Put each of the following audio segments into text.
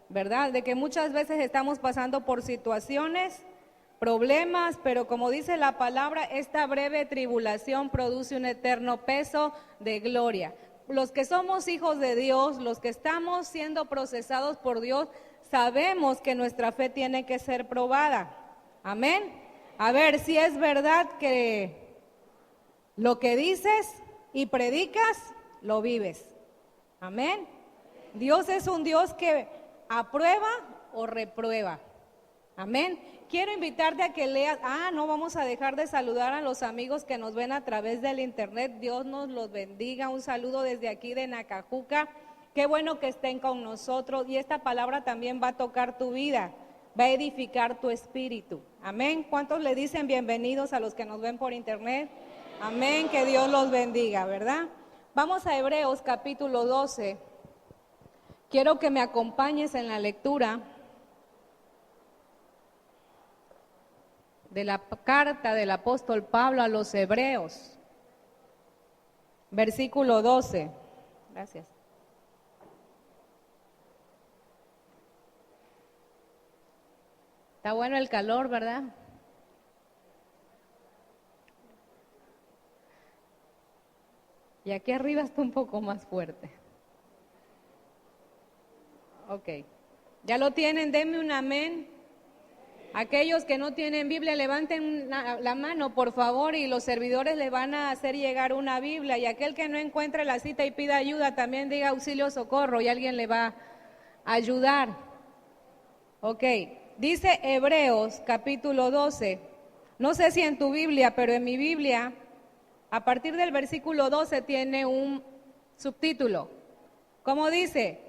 ¿verdad? De que muchas veces estamos pasando por situaciones, problemas, pero como dice la palabra, esta breve tribulación produce un eterno peso de gloria. Los que somos hijos de Dios, los que estamos siendo procesados por Dios, sabemos que nuestra fe tiene que ser probada. Amén. A ver si es verdad que lo que dices y predicas, lo vives. Amén. Dios es un Dios que aprueba o reprueba. Amén. Quiero invitarte a que leas. No vamos a dejar de saludar a los amigos que nos ven a través del internet. Dios nos los bendiga. Un saludo desde aquí de Nacajuca. Qué bueno que estén con nosotros. Y esta palabra también va a tocar tu vida, va a edificar tu espíritu. Amén. ¿Cuántos le dicen bienvenidos a los que nos ven por internet? Amén. Que Dios los bendiga, ¿verdad? Vamos a Hebreos capítulo 12. Quiero que me acompañes en la lectura de la carta del apóstol Pablo a los Hebreos, versículo 12. Gracias. Está bueno el calor, ¿verdad? Y aquí arriba está un poco más fuerte. Ok. ¿Ya lo tienen? Denme un amén. Aquellos que no tienen Biblia, levanten la mano, por favor, y los servidores le van a hacer llegar una Biblia. Y aquel que no encuentre la cita y pida ayuda, también diga auxilio, socorro, y alguien le va a ayudar. Ok. Dice Hebreos capítulo 12. No sé si en tu Biblia, pero en mi Biblia, a partir del versículo 12 tiene un subtítulo. ¿Cómo dice?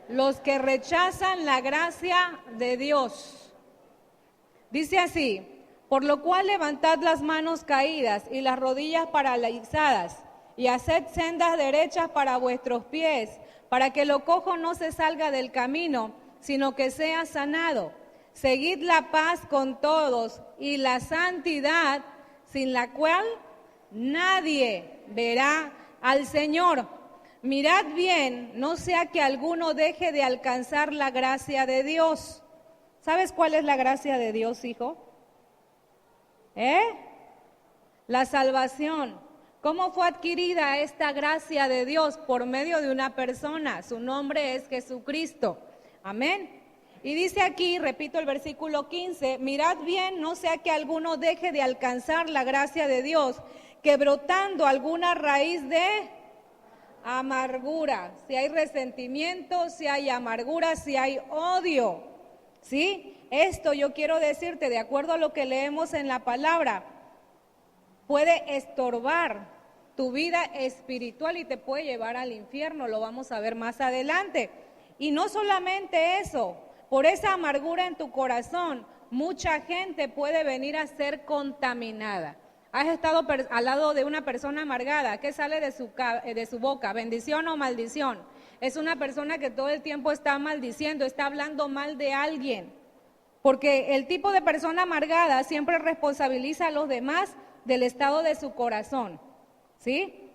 Los que rechazan la gracia de Dios. Dice así: por lo cual levantad las manos caídas y las rodillas paralizadas, y haced sendas derechas para vuestros pies, para que lo cojo no se salga del camino, sino que sea sanado. Seguid la paz con todos y la santidad, sin la cual nadie verá al Señor. Mirad bien, no sea que alguno deje de alcanzar la gracia de Dios. ¿Sabes cuál es la gracia de Dios, hijo? La salvación. ¿Cómo fue adquirida esta gracia de Dios? Por medio de una persona. Su nombre es Jesucristo. Amén. Y dice aquí, repito el versículo 15, mirad bien, no sea que alguno deje de alcanzar la gracia de Dios, que brotando alguna raíz de amargura, si hay resentimiento, si hay amargura, si hay odio, ¿sí? Esto yo quiero decirte, de acuerdo a lo que leemos en la palabra, puede estorbar tu vida espiritual y te puede llevar al infierno, lo vamos a ver más adelante. Y no solamente eso, por esa amargura en tu corazón, mucha gente puede venir a ser contaminada. ¿Has estado al lado de una persona amargada? ¿Qué sale de su boca? ¿Bendición o maldición? Es una persona que todo el tiempo está maldiciendo, está hablando mal de alguien. Porque el tipo de persona amargada siempre responsabiliza a los demás del estado de su corazón. ¿Sí?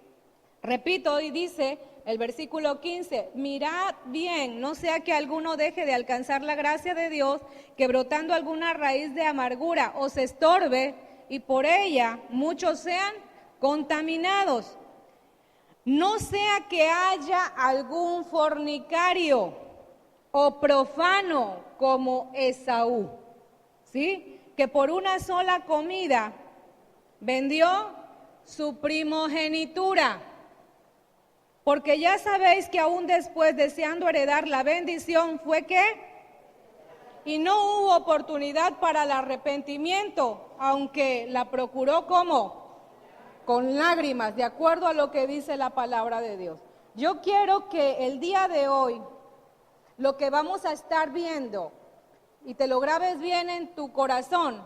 Repito, y dice el versículo 15, mirad bien, no sea que alguno deje de alcanzar la gracia de Dios, que brotando alguna raíz de amargura os estorbe, y por ella muchos sean contaminados. No sea que haya algún fornicario o profano como Esaú, ¿sí? Que por una sola comida vendió su primogenitura. Porque ya sabéis que aún después, deseando heredar la bendición, fue que y no hubo oportunidad para el arrepentimiento, aunque la procuró como con lágrimas, de acuerdo a lo que dice la palabra de Dios. Yo quiero que el día de hoy, lo que vamos a estar viendo, y te lo grabes bien en tu corazón,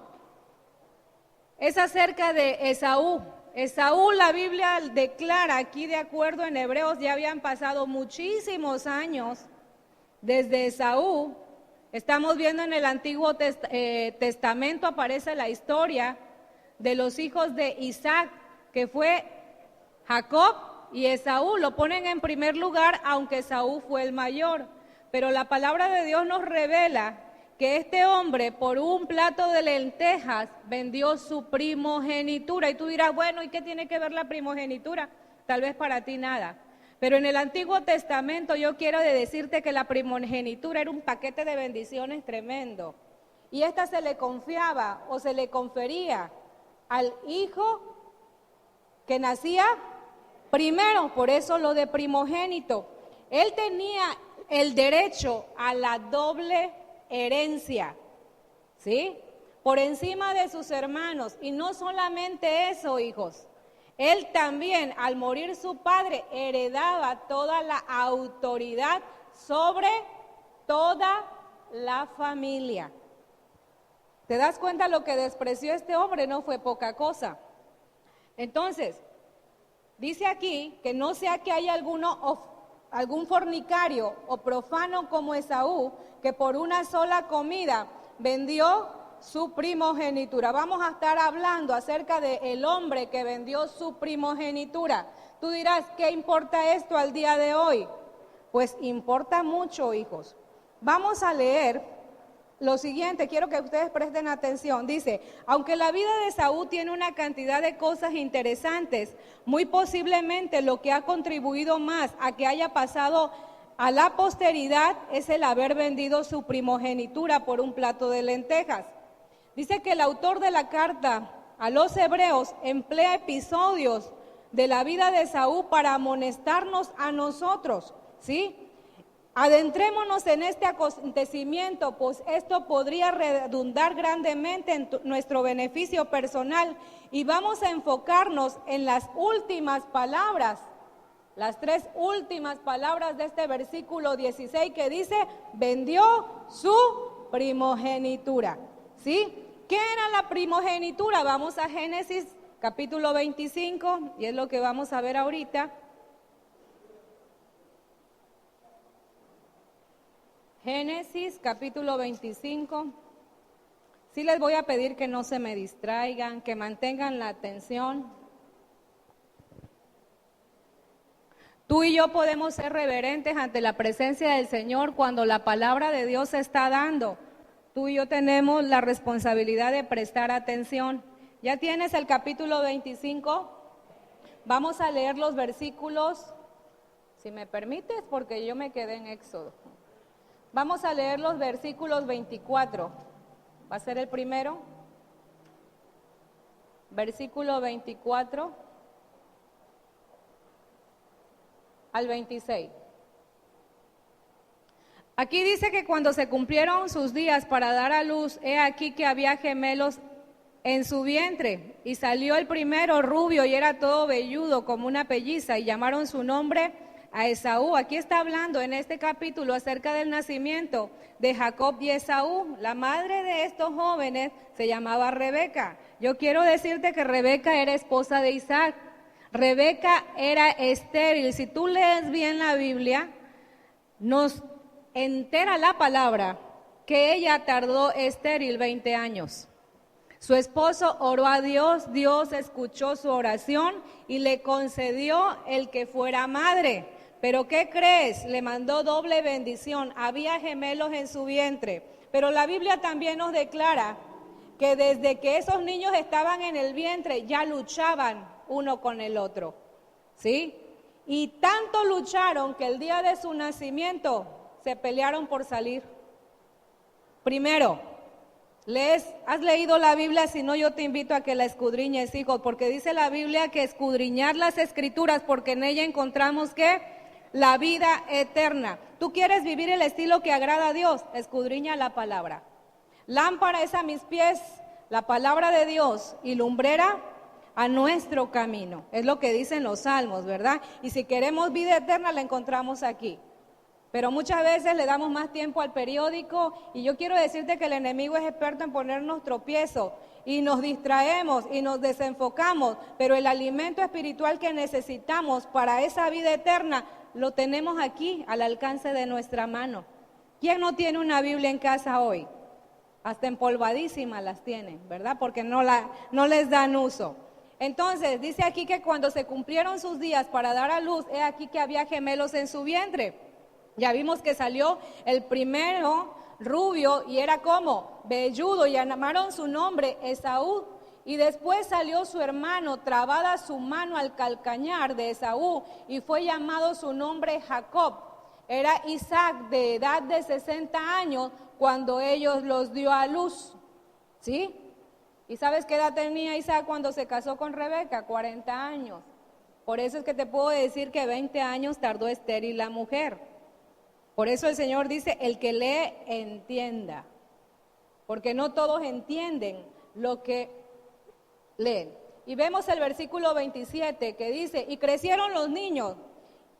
es acerca de Esaú. Esaú, la Biblia declara aquí, de acuerdo en Hebreos, ya habían pasado muchísimos años desde Esaú. Estamos viendo en el Antiguo Testamento, aparece la historia de los hijos de Isaac, que fue Jacob y Esaú. Lo ponen en primer lugar, aunque Esaú fue el mayor. Pero la palabra de Dios nos revela que este hombre por un plato de lentejas vendió su primogenitura. Y tú dirás, bueno, ¿y qué tiene que ver la primogenitura? Tal vez para ti nada. Pero en el Antiguo Testamento yo quiero decirte que la primogenitura era un paquete de bendiciones tremendo. Y esta se le confiaba o se le confería al hijo que nacía primero, por eso lo de primogénito. Él tenía el derecho a la doble herencia, ¿sí? Por encima de sus hermanos. Y no solamente eso, hijos. Él también, al morir su padre, heredaba toda la autoridad sobre toda la familia. ¿Te das cuenta lo que despreció este hombre? No fue poca cosa. Entonces, dice aquí que no sea que haya algún fornicario o profano como Esaú, que por una sola comida vendió su primogenitura. Vamos a estar hablando acerca del hombre que vendió su primogenitura. Tú dirás, ¿qué importa esto al día de hoy? Pues importa mucho, hijos. Vamos a leer lo siguiente, quiero que ustedes presten atención. Dice, aunque la vida de Esaú tiene una cantidad de cosas interesantes, muy posiblemente lo que ha contribuido más a que haya pasado a la posteridad es el haber vendido su primogenitura por un plato de lentejas. Dice que el autor de la carta a los hebreos emplea episodios de la vida de Esaú para amonestarnos a nosotros, ¿sí? Adentrémonos en este acontecimiento, pues esto podría redundar grandemente en nuestro beneficio personal, y vamos a enfocarnos en las últimas palabras, las 3 últimas palabras de este versículo 16 que dice, vendió su primogenitura, ¿sí? ¿Qué era la primogenitura? Vamos a Génesis capítulo 25 y es lo que vamos a ver ahorita. Génesis capítulo 25. Sí les voy a pedir que no se me distraigan, que mantengan la atención. Tú y yo podemos ser reverentes ante la presencia del Señor cuando la palabra de Dios se está dando. Tú y yo tenemos la responsabilidad de prestar atención. ¿Ya tienes el capítulo 25? Vamos a leer los versículos, si me permites, porque yo me quedé en Éxodo. Vamos a leer los versículos 24. ¿Va a ser el primero? Versículo 24 al 26. Aquí dice que cuando se cumplieron sus días para dar a luz, he aquí que había gemelos en su vientre, y salió el primero rubio y era todo velludo como una pelliza, y llamaron su nombre a Esaú. Aquí está hablando en este capítulo acerca del nacimiento de Jacob y Esaú. La madre de estos jóvenes se llamaba Rebeca. Yo quiero decirte que Rebeca era esposa de Isaac. Rebeca era estéril. Si tú lees bien la Biblia, nos entera la palabra que ella tardó estéril 20 años. Su esposo oró a Dios, Dios escuchó su oración y le concedió el que fuera madre. Pero ¿qué crees? Le mandó doble bendición. Había gemelos en su vientre. Pero la Biblia también nos declara que desde que esos niños estaban en el vientre ya luchaban uno con el otro, ¿sí? Y tanto lucharon que el día de su nacimiento se pelearon por salir. Primero, ¿has leído la Biblia? Si no, yo te invito a que la escudriñes, hijo, porque dice la Biblia que escudriñar las Escrituras, porque en ella encontramos que la vida eterna. ¿Tú quieres vivir el estilo que agrada a Dios? Escudriña la palabra. Lámpara es a mis pies la palabra de Dios y lumbrera a nuestro camino. Es lo que dicen los salmos, ¿verdad? Y si queremos vida eterna la encontramos aquí. Pero muchas veces le damos más tiempo al periódico, y yo quiero decirte que el enemigo es experto en ponernos tropiezo y nos distraemos y nos desenfocamos, pero el alimento espiritual que necesitamos para esa vida eterna lo tenemos aquí al alcance de nuestra mano. ¿Quién no tiene una Biblia en casa hoy? Hasta empolvadísimas las tienen, ¿verdad? Porque no les dan uso. Entonces, dice aquí que cuando se cumplieron sus días para dar a luz, he aquí que había gemelos en su vientre. Ya vimos que salió el primero rubio y era como velludo y llamaron su nombre Esaú. Y después salió su hermano, trabada su mano al calcañar de Esaú, y fue llamado su nombre Jacob. Era Isaac de edad de 60 años cuando ellos los dio a luz. ¿Sí? ¿Y sabes qué edad tenía Isaac cuando se casó con Rebeca? 40 años. Por eso es que te puedo decir que 20 años tardó estéril la mujer. Por eso el Señor dice, el que lee, entienda. Porque no todos entienden lo que leen. Y vemos el versículo 27 que dice, y crecieron los niños,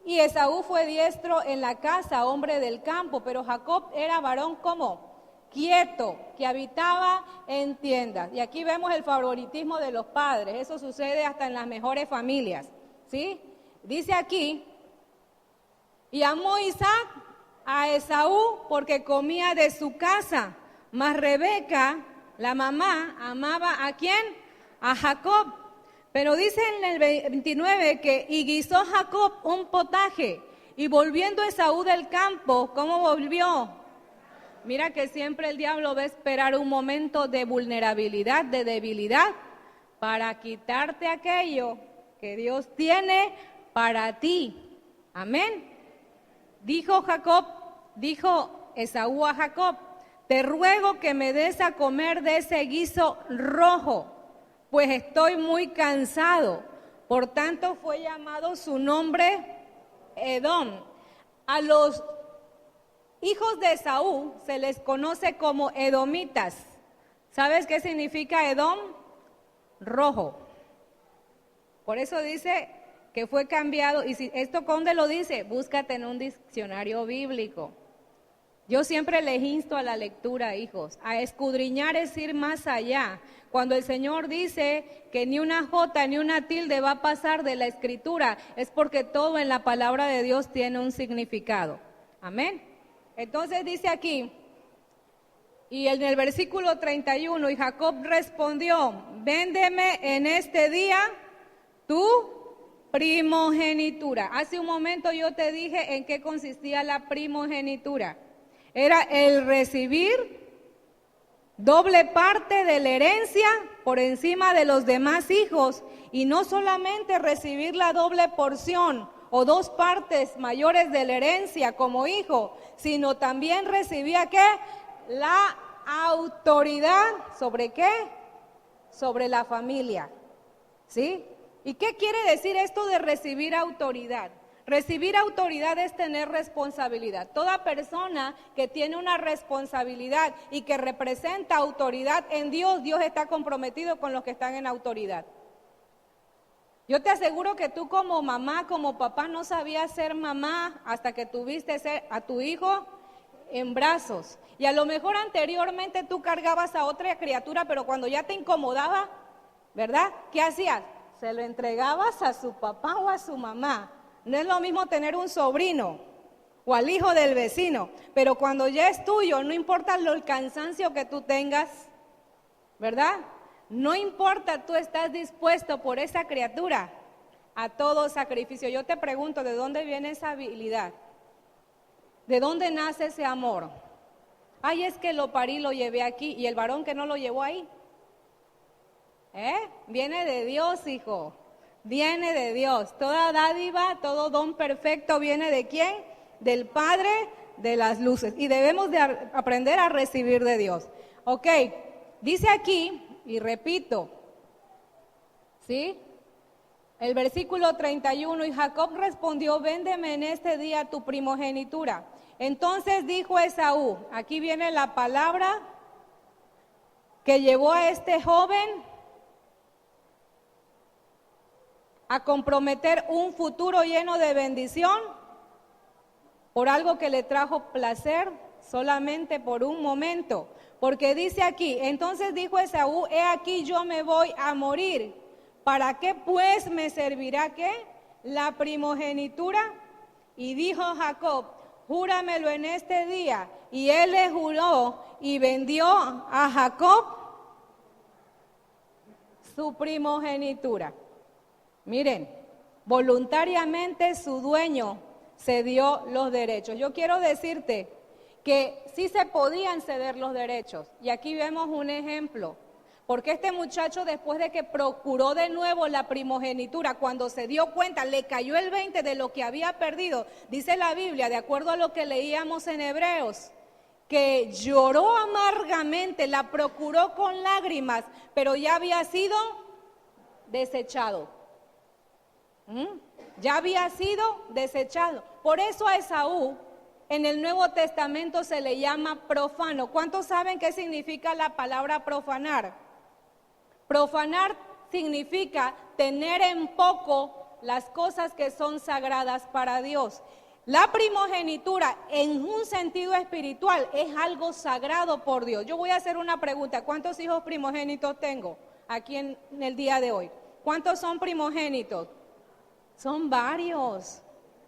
y Esaú fue diestro en la casa, hombre del campo, pero Jacob era varón como quieto, que habitaba en tiendas. Y aquí vemos el favoritismo de los padres, eso sucede hasta en las mejores familias, ¿sí? Dice aquí, y amó Isaac a Esaú porque comía de su casa, mas Rebeca, la mamá, amaba ¿a quién? A Jacob. Pero dice en el 29 que y guisó Jacob un potaje, y volviendo Esaú del campo, ¿cómo volvió? Mira que siempre el diablo va a esperar un momento de vulnerabilidad, de debilidad, para quitarte aquello que Dios tiene para ti. Amén. Dijo Esaú a Jacob, te ruego que me des a comer de ese guiso rojo, pues estoy muy cansado. Por tanto fue llamado su nombre Edom. A los hijos de Esaú se les conoce como edomitas. ¿Sabes qué significa Edom? Rojo. Por eso dice que fue cambiado. Y si esto ¿dónde lo dice? Búscate en un diccionario bíblico. Yo siempre les insto a la lectura, hijos, a escudriñar es ir más allá. Cuando el Señor dice que ni una jota ni una tilde va a pasar de la Escritura, es porque todo en la palabra de Dios tiene un significado. Amén. Entonces dice aquí, y en el versículo 31, y Jacob respondió, véndeme en este día tu primogenitura. Hace un momento yo te dije en qué consistía la primogenitura. Era el recibir doble parte de la herencia por encima de los demás hijos, y no solamente recibir la doble porción o 2 partes mayores de la herencia como hijo, sino también recibía ¿qué? La autoridad, ¿sobre qué? Sobre la familia, ¿sí? ¿Y qué quiere decir esto de recibir autoridad? Recibir autoridad es tener responsabilidad. Toda persona que tiene una responsabilidad y que representa autoridad en Dios, Dios está comprometido con los que están en autoridad. Yo te aseguro que tú como mamá, como papá, no sabías ser mamá hasta que tuviste a tu hijo en brazos. Y a lo mejor anteriormente tú cargabas a otra criatura, pero cuando ya te incomodaba, ¿verdad? ¿Qué hacías? Se lo entregabas a su papá o a su mamá. No es lo mismo tener un sobrino o al hijo del vecino, pero cuando ya es tuyo, no importa el cansancio que tú tengas, ¿verdad? No importa, tú estás dispuesto por esa criatura a todo sacrificio. Yo te pregunto, ¿de dónde viene esa habilidad? ¿De dónde nace ese amor? Ay, es que lo parí, lo llevé aquí, y el varón que no lo llevó ahí. Viene de Dios, hijo. Viene de Dios. Toda dádiva, todo don perfecto viene ¿de quién? Del Padre de las luces. Y debemos de aprender a recibir de Dios. Ok, dice aquí, y repito, ¿sí? El versículo 31, y Jacob respondió, véndeme en este día tu primogenitura. Entonces dijo Esaú, aquí viene la palabra que llevó a este joven a comprometer un futuro lleno de bendición por algo que le trajo placer solamente por un momento. Porque dice aquí, entonces dijo Esaú, he aquí yo me voy a morir. ¿Para qué pues me servirá qué? La primogenitura. Y dijo Jacob, júramelo en este día. Y él le juró y vendió a Jacob su primogenitura. Miren, voluntariamente su dueño cedió los derechos. Yo quiero decirte que sí se podían ceder los derechos. Y aquí vemos un ejemplo. Porque este muchacho, después de que procuró de nuevo la primogenitura, cuando se dio cuenta, le cayó el 20 de lo que había perdido, dice la Biblia, de acuerdo a lo que leíamos en Hebreos, que lloró amargamente, la procuró con lágrimas, pero ya había sido desechado. Ya había sido desechado. Por eso a Esaú en el Nuevo Testamento se le llama profano. ¿Cuántos saben qué significa la palabra profanar? Profanar significa tener en poco las cosas que son sagradas para Dios. La primogenitura en un sentido espiritual es algo sagrado por Dios. Yo voy a hacer una pregunta. ¿Cuántos hijos primogénitos tengo aquí en el día de hoy? ¿Cuántos son primogénitos? Son varios.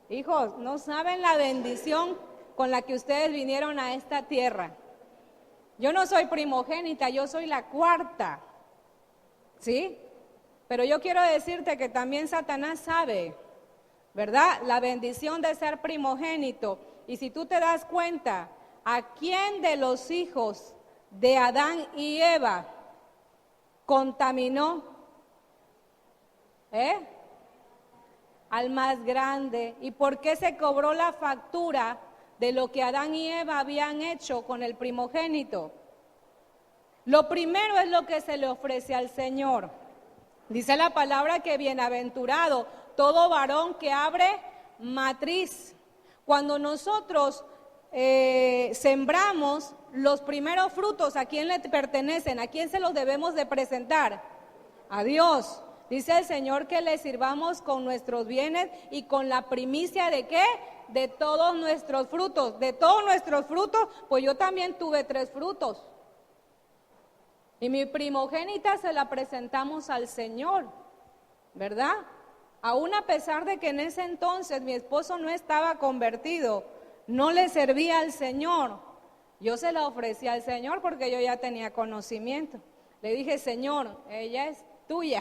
Hijos, no saben la bendición con la que ustedes vinieron a esta tierra. Yo no soy primogénita, yo soy la cuarta. ¿Sí? Pero yo quiero decirte que también Satanás sabe, ¿verdad? La bendición de ser primogénito. Y si tú te das cuenta, ¿a quién de los hijos de Adán y Eva contaminó? Al más grande. ¿Y por qué se cobró la factura de lo que Adán y Eva habían hecho con el primogénito? Lo primero es lo que se le ofrece al Señor. Dice la palabra que bienaventurado todo varón que abre matriz. Cuando nosotros sembramos los primeros frutos, ¿a quién le pertenecen? ¿A quién se los debemos de presentar? A Dios. Dice el Señor que le sirvamos con nuestros bienes y con la primicia ¿de qué? De todos nuestros frutos. De todos nuestros frutos, pues yo también tuve 3 frutos. Y mi primogénita se la presentamos al Señor, ¿verdad? Aún a pesar de que en ese entonces mi esposo no estaba convertido, no le servía al Señor, yo se la ofrecí al Señor porque yo ya tenía conocimiento. Le dije, Señor, ella es tuya.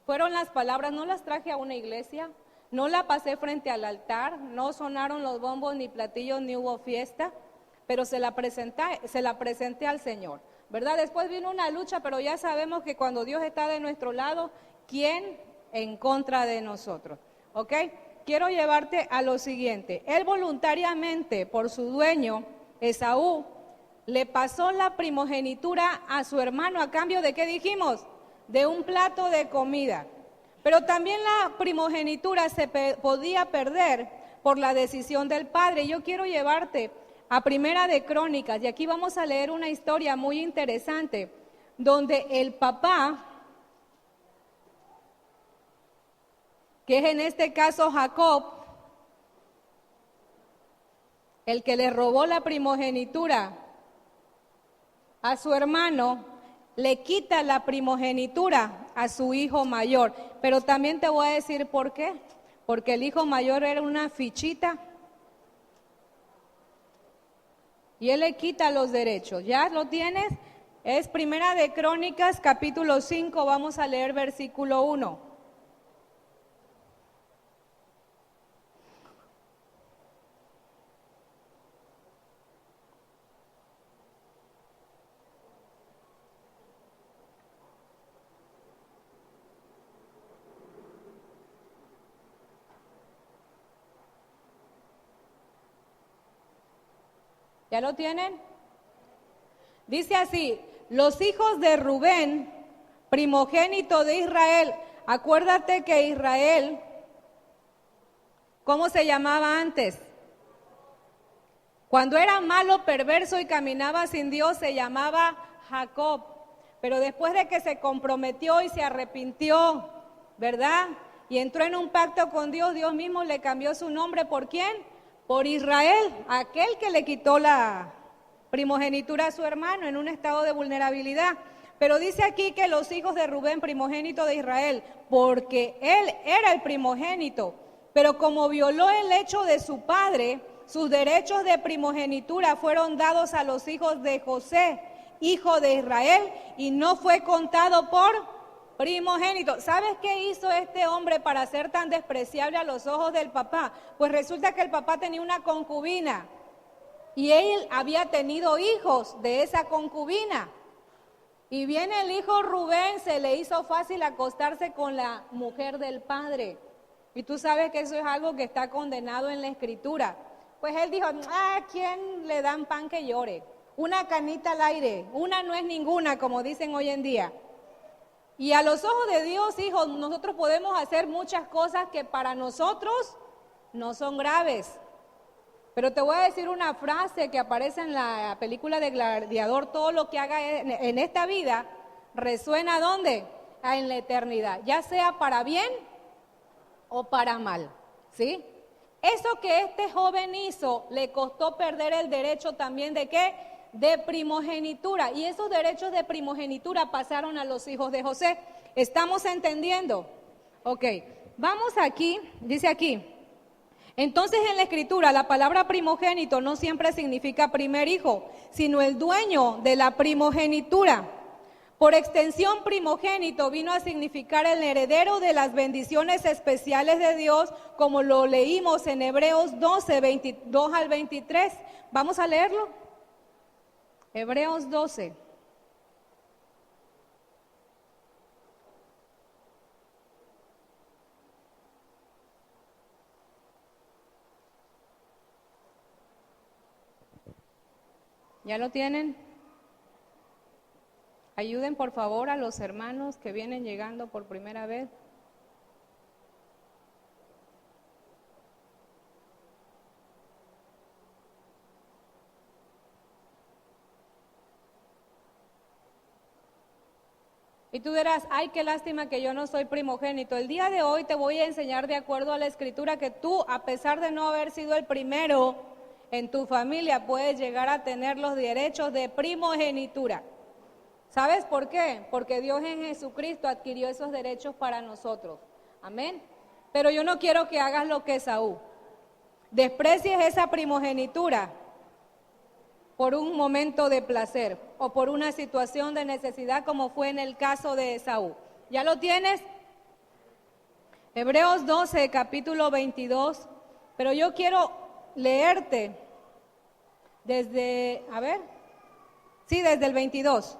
Fueron las palabras, no las traje a una iglesia, no la pasé frente al altar, no sonaron los bombos ni platillos ni hubo fiesta, pero se la presenté al Señor. ¿Verdad? Después vino una lucha, pero ya sabemos que cuando Dios está de nuestro lado, ¿quién en contra de nosotros? ¿Ok? Quiero llevarte a lo siguiente. Él voluntariamente, por su dueño, Esaú, le pasó la primogenitura a su hermano a cambio de, ¿qué dijimos? De un plato de comida. Pero también la primogenitura se podía perder por la decisión del padre. Yo quiero llevarte a Primera de Crónicas, y aquí vamos a leer una historia muy interesante, donde el papá, que es en este caso Jacob, el que le robó la primogenitura a su hermano, le quita la primogenitura a su hijo mayor. Pero también te voy a decir por qué. Porque el hijo mayor era una fichita y él le quita los derechos. ¿Ya lo tienes? Es Primera de Crónicas, capítulo 5, vamos a leer versículo 1. ¿Ya lo tienen? Dice así, los hijos de Rubén, primogénito de Israel. Acuérdate que Israel, ¿cómo se llamaba antes? Cuando era malo, perverso y caminaba sin Dios, se llamaba Jacob. Pero después de que se comprometió y se arrepintió, ¿verdad? Y entró en un pacto con Dios, Dios mismo le cambió su nombre. ¿Por quién? Por Israel, aquel que le quitó la primogenitura a su hermano en un estado de vulnerabilidad. Pero dice aquí que los hijos de Rubén, primogénito de Israel, porque él era el primogénito, pero como violó el hecho de su padre, sus derechos de primogenitura fueron dados a los hijos de José, hijo de Israel, y no fue contado por primogénito. ¿Sabes qué hizo este hombre para ser tan despreciable a los ojos del papá? Pues resulta que el papá tenía una concubina y él había tenido hijos de esa concubina. Y viene el hijo Rubén, se le hizo fácil acostarse con la mujer del padre. Y tú sabes que eso es algo que está condenado en la Escritura. Pues él dijo, ¿a quién le dan pan que llore? Una canita al aire, una no es ninguna, como dicen hoy en día. Y a los ojos de Dios, hijos, nosotros podemos hacer muchas cosas que para nosotros no son graves. Pero te voy a decir una frase que aparece en la película de Gladiador: todo lo que haga en esta vida resuena ¿dónde? En la eternidad, ya sea para bien o para mal, ¿sí? Eso que este joven hizo le costó perder el derecho también ¿de qué? De primogenitura. Y esos derechos de primogenitura pasaron a los hijos de José. ¿Estamos entendiendo? Ok, vamos aquí, dice aquí. Entonces en la Escritura la palabra primogénito no siempre significa primer hijo, sino el dueño de la primogenitura. Por extensión, primogénito vino a significar el heredero de las bendiciones especiales de Dios, como lo leímos en Hebreos 12, 22 al 23. Vamos a leerlo. Hebreos 12. ¿Ya lo tienen? Ayuden por favor a los hermanos que vienen llegando por primera vez. Y tú dirás, ay, qué lástima que yo no soy primogénito. El día de hoy te voy a enseñar de acuerdo a la Escritura que tú, a pesar de no haber sido el primero en tu familia, puedes llegar a tener los derechos de primogenitura. ¿Sabes por qué? Porque Dios en Jesucristo adquirió esos derechos para nosotros. Amén. Pero yo no quiero que hagas lo que Esaú. Desprecies esa primogenitura por un momento de placer o por una situación de necesidad, como fue en el caso de Esaú. ¿Ya lo tienes? Hebreos 12, capítulo 22. Pero yo quiero leerte desde, desde el 22.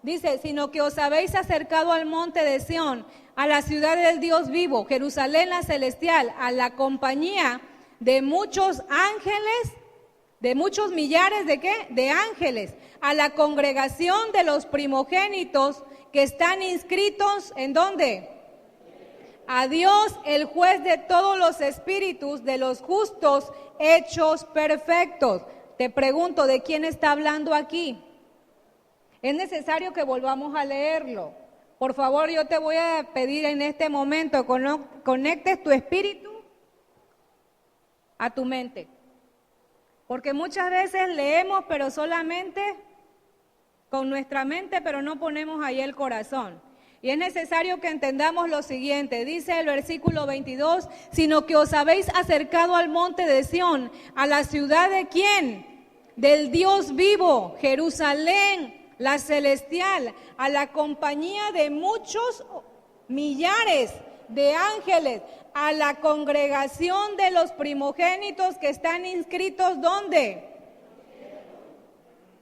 Dice, sino que os habéis acercado al monte de Sión, a la ciudad del Dios vivo, Jerusalén la celestial, a la compañía de muchos ángeles, de muchos millares de ¿qué? De ángeles, a la congregación de los primogénitos que están inscritos, ¿en dónde? A Dios, el juez de todos los espíritus, de los justos hechos perfectos. Te pregunto, ¿de quién está hablando aquí? Es necesario que volvamos a leerlo. Por favor, yo te voy a pedir en este momento que conectes tu espíritu a tu mente. Porque muchas veces leemos, pero solamente con nuestra mente, pero no ponemos ahí el corazón. Y es necesario que entendamos lo siguiente, dice el versículo 22, sino que os habéis acercado al monte de Sión, a la ciudad de ¿quién? Del Dios vivo, Jerusalén, la celestial, a la compañía de muchos millares de ángeles, a la congregación de los primogénitos que están inscritos, ¿dónde?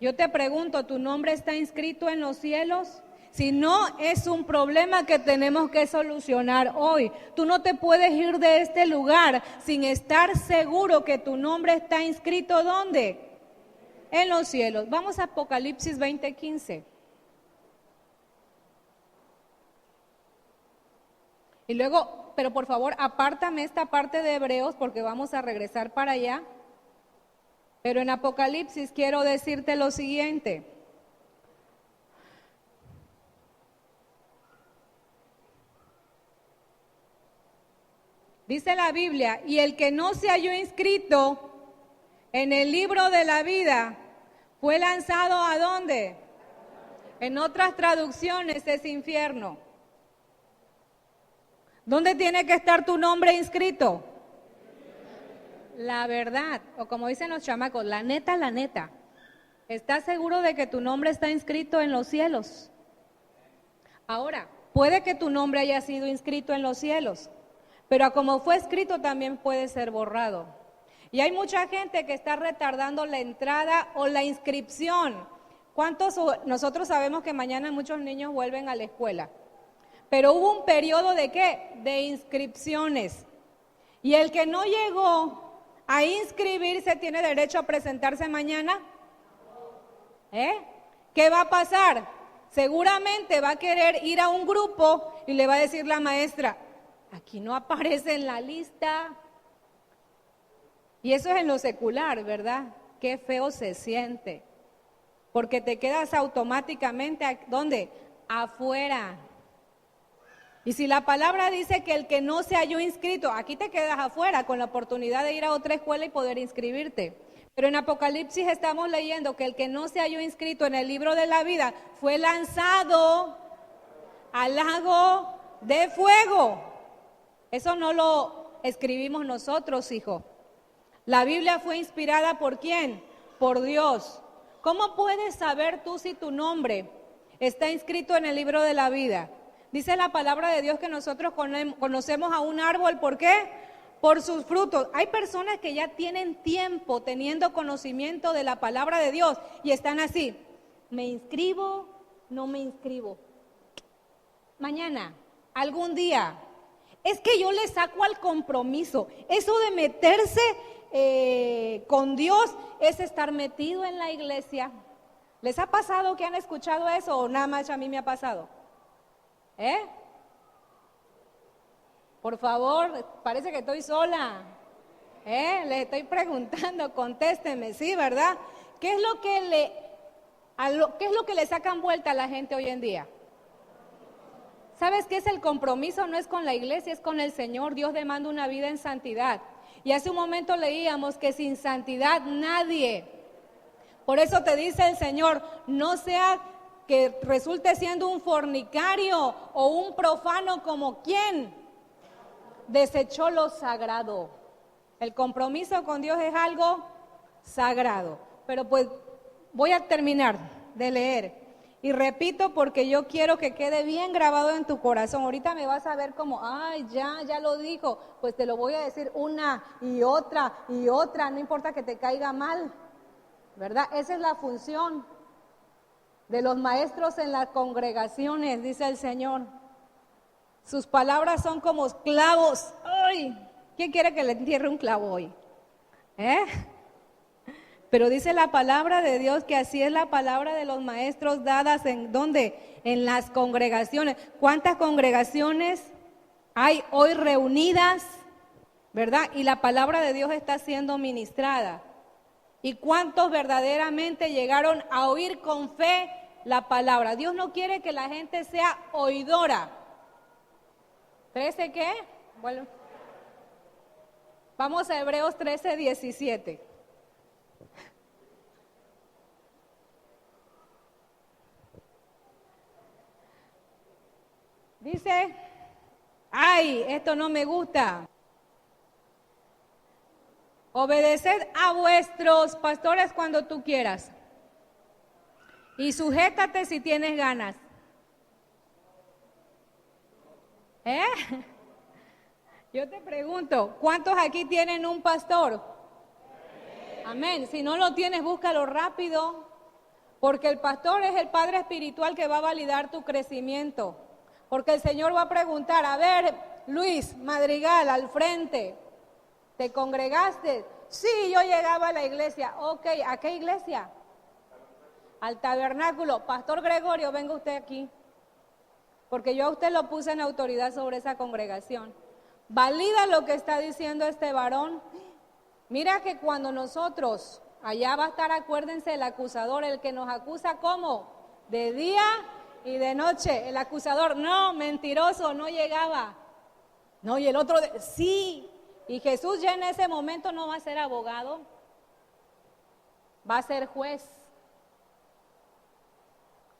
Yo te pregunto, ¿tu nombre está inscrito en los cielos? Si no, es un problema que tenemos que solucionar hoy. Tú no te puedes ir de este lugar sin estar seguro que tu nombre está inscrito, ¿dónde? En los cielos. Vamos a Apocalipsis 20:15. Y luego, pero por favor, apártame esta parte de Hebreos porque vamos a regresar para allá. Pero en Apocalipsis quiero decirte lo siguiente. Dice la Biblia, y el que no se halló inscrito en el libro de la vida fue lanzado ¿a dónde? En otras traducciones es infierno. ¿Dónde tiene que estar tu nombre inscrito? La verdad, o como dicen los chamacos, la neta, la neta. ¿Estás seguro de que tu nombre está inscrito en los cielos? Ahora, Puede que tu nombre haya sido inscrito en los cielos, pero como fue escrito también puede ser borrado. Y hay mucha gente que está retardando la entrada o la inscripción. Nosotros sabemos que mañana muchos niños vuelven a la escuela, pero hubo un periodo de ¿qué? De inscripciones. Y el que no llegó a inscribirse tiene derecho a presentarse mañana. ¿Qué va a pasar? Seguramente va a querer ir a un grupo y le va a decir la maestra, aquí no aparece en la lista. Y eso es en lo secular, ¿verdad? Qué feo se siente. Porque te quedas automáticamente, ¿dónde? Afuera. Y si la palabra dice que el que no se halló inscrito, aquí te quedas afuera con la oportunidad de ir a otra escuela y poder inscribirte. Pero en Apocalipsis estamos leyendo que el que no se halló inscrito en el libro de la vida fue lanzado al lago de fuego. Eso no lo escribimos nosotros, hijo. La Biblia fue inspirada ¿por quién? Por Dios. ¿Cómo puedes saber tú si tu nombre está inscrito en el libro de la vida? Dice la palabra de Dios que nosotros conocemos a un árbol, ¿por qué? Por sus frutos. Hay personas que ya tienen tiempo teniendo conocimiento de la palabra de Dios y están así, ¿me inscribo? ¿No me inscribo? Mañana, algún día. Es que yo le saco al compromiso. Eso de meterse con Dios es estar metido en la iglesia. ¿Les ha pasado que han escuchado eso o nada más a mí me ha pasado? Por favor, parece que estoy sola. Les estoy preguntando, contéstenme, ¿sí, verdad? ¿Qué es lo que le sacan vuelta a la gente hoy en día? ¿Sabes qué es el compromiso? No es con la iglesia, es con el Señor. Dios demanda una vida en santidad. Y hace un momento leíamos que sin santidad nadie. Por eso te dice el Señor, no sea que resulte siendo un fornicario o un profano como quien desechó lo sagrado. El compromiso con Dios es algo sagrado. Pero pues voy a terminar de leer. Y repito porque yo quiero que quede bien grabado en tu corazón. Ahorita me vas a ver como, ay, ya lo dijo. Pues te lo voy a decir una y otra, no importa que te caiga mal, ¿verdad? Esa es la función de los maestros en las congregaciones, dice el Señor. Sus palabras son como clavos. ¡Ay! ¿Quién quiere que le entierre un clavo hoy? Pero dice la palabra de Dios que así es la palabra de los maestros dadas ¿en dónde? En las congregaciones. ¿Cuántas congregaciones hay hoy reunidas? ¿Verdad? Y la palabra de Dios está siendo ministrada. ¿Y cuántos verdaderamente llegaron a oír con fe la palabra? Dios no quiere que la gente sea oidora. ¿13 qué? Bueno, vamos a Hebreos 13:17. Dice, ay, esto no me gusta. Obedeced a vuestros pastores cuando tú quieras. Y sujétate si tienes ganas. Yo te pregunto, ¿cuántos aquí tienen un pastor? Amén. Si no lo tienes, búscalo rápido. Porque el pastor es el padre espiritual que va a validar tu crecimiento. Porque el Señor va a preguntar, a ver, Luis Madrigal, al frente, ¿te congregaste? Sí, yo llegaba a la iglesia. Ok, ¿a qué iglesia? Al tabernáculo. Pastor Gregorio, venga usted aquí. Porque yo a usted lo puse en autoridad sobre esa congregación. ¿Valida lo que está diciendo este varón? Mira que cuando nosotros, allá va a estar, acuérdense, el acusador, el que nos acusa, ¿cómo? De día y de noche. El acusador, no, mentiroso, no llegaba. No, y el otro, sí. Y Jesús ya en ese momento no va a ser abogado, va a ser juez.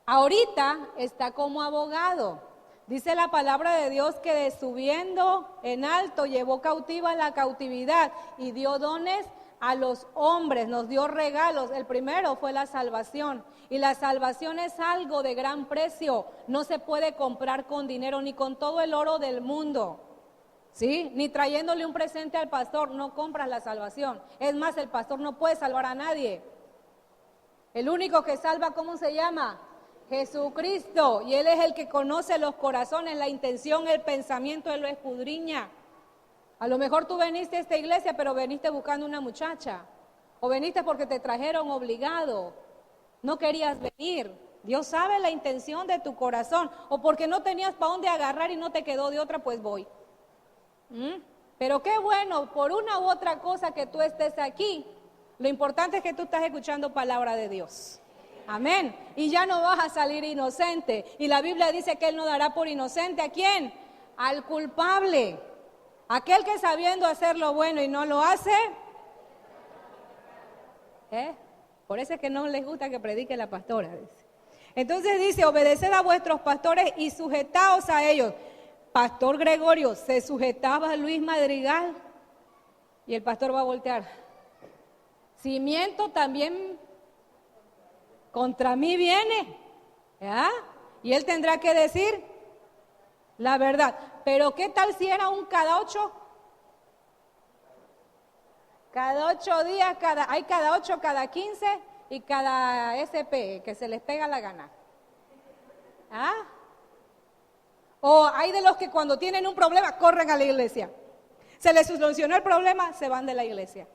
Ahorita está como abogado. Dice la palabra de Dios que de subiendo en alto llevó cautiva la cautividad y dio dones a los hombres, nos dio regalos. El primero fue la salvación. Y la salvación es algo de gran precio. No se puede comprar con dinero ni con todo el oro del mundo. ¿Sí? Ni trayéndole un presente al pastor, no compras la salvación. Es más, el pastor no puede salvar a nadie. El único que salva, ¿cómo se llama? Jesucristo. Y Él es el que conoce los corazones, la intención, el pensamiento, Él lo escudriña. A lo mejor tú veniste a esta iglesia, pero veniste buscando una muchacha. O veniste porque te trajeron obligado. No querías venir. Dios sabe la intención de tu corazón. O porque no tenías para dónde agarrar y no te quedó de otra, pues voy. Pero qué bueno, por una u otra cosa que tú estés aquí. Lo importante es que tú estás escuchando palabra de Dios. Amén. Y ya no vas a salir inocente. Y la Biblia dice que Él no dará por inocente. ¿A quién? Al culpable. Aquel que sabiendo hacer lo bueno y no lo hace. Por eso es que no les gusta que predique la pastora. Dice. Entonces dice, obedeced a vuestros pastores y sujetaos a ellos. Pastor Gregorio, ¿se sujetaba a Luis Madrigal? Y el pastor va a voltear. Si miento también contra mí viene. ¿Ya? Y él tendrá que decir la verdad. Pero ¿qué tal si era un cada 8? Cada 8 días, hay cada 8, cada 15 y cada SP, que se les pega la gana. ¿Ah? O hay de los que cuando tienen un problema corren a la iglesia. Se les solucionó el problema, se van de la iglesia.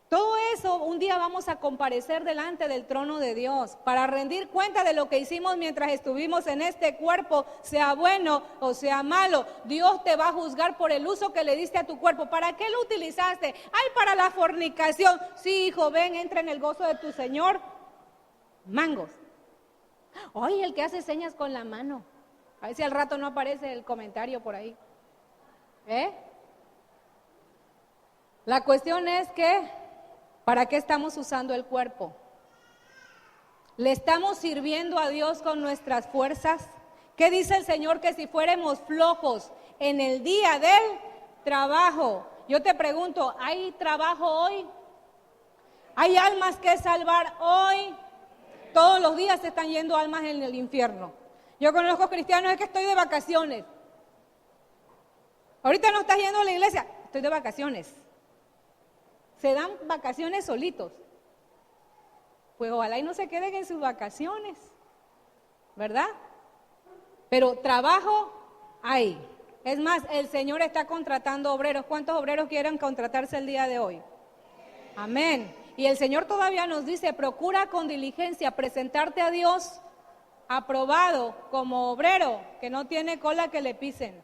Todo eso un día vamos a comparecer delante del trono de Dios para rendir cuenta de lo que hicimos mientras estuvimos en este cuerpo, sea bueno o sea malo. Dios te va a juzgar por el uso que le diste a tu cuerpo. ¿Para qué lo utilizaste? ¡Ay, para la fornicación! Sí, hijo, ven, entra en el gozo de tu Señor. Mangos. ¡Ay, el que hace señas con la mano! A ver si al rato no aparece el comentario por ahí. La cuestión es que, ¿para qué estamos usando el cuerpo? ¿Le estamos sirviendo a Dios con nuestras fuerzas? ¿Qué dice el Señor? Que si fuéramos flojos en el día del trabajo. Yo te pregunto, ¿hay trabajo hoy? ¿Hay almas que salvar hoy? Todos los días se están yendo almas en el infierno. Yo conozco cristianos, es que estoy de vacaciones. Ahorita no estás yendo a la iglesia, estoy de vacaciones. Se dan vacaciones solitos. Pues ojalá y no se queden en sus vacaciones, ¿verdad? Pero trabajo hay. Es más, el Señor está contratando obreros. ¿Cuántos obreros quieren contratarse el día de hoy? Amén. Y el Señor todavía nos dice, procura con diligencia presentarte a Dios aprobado como obrero, que no tiene cola que le pisen.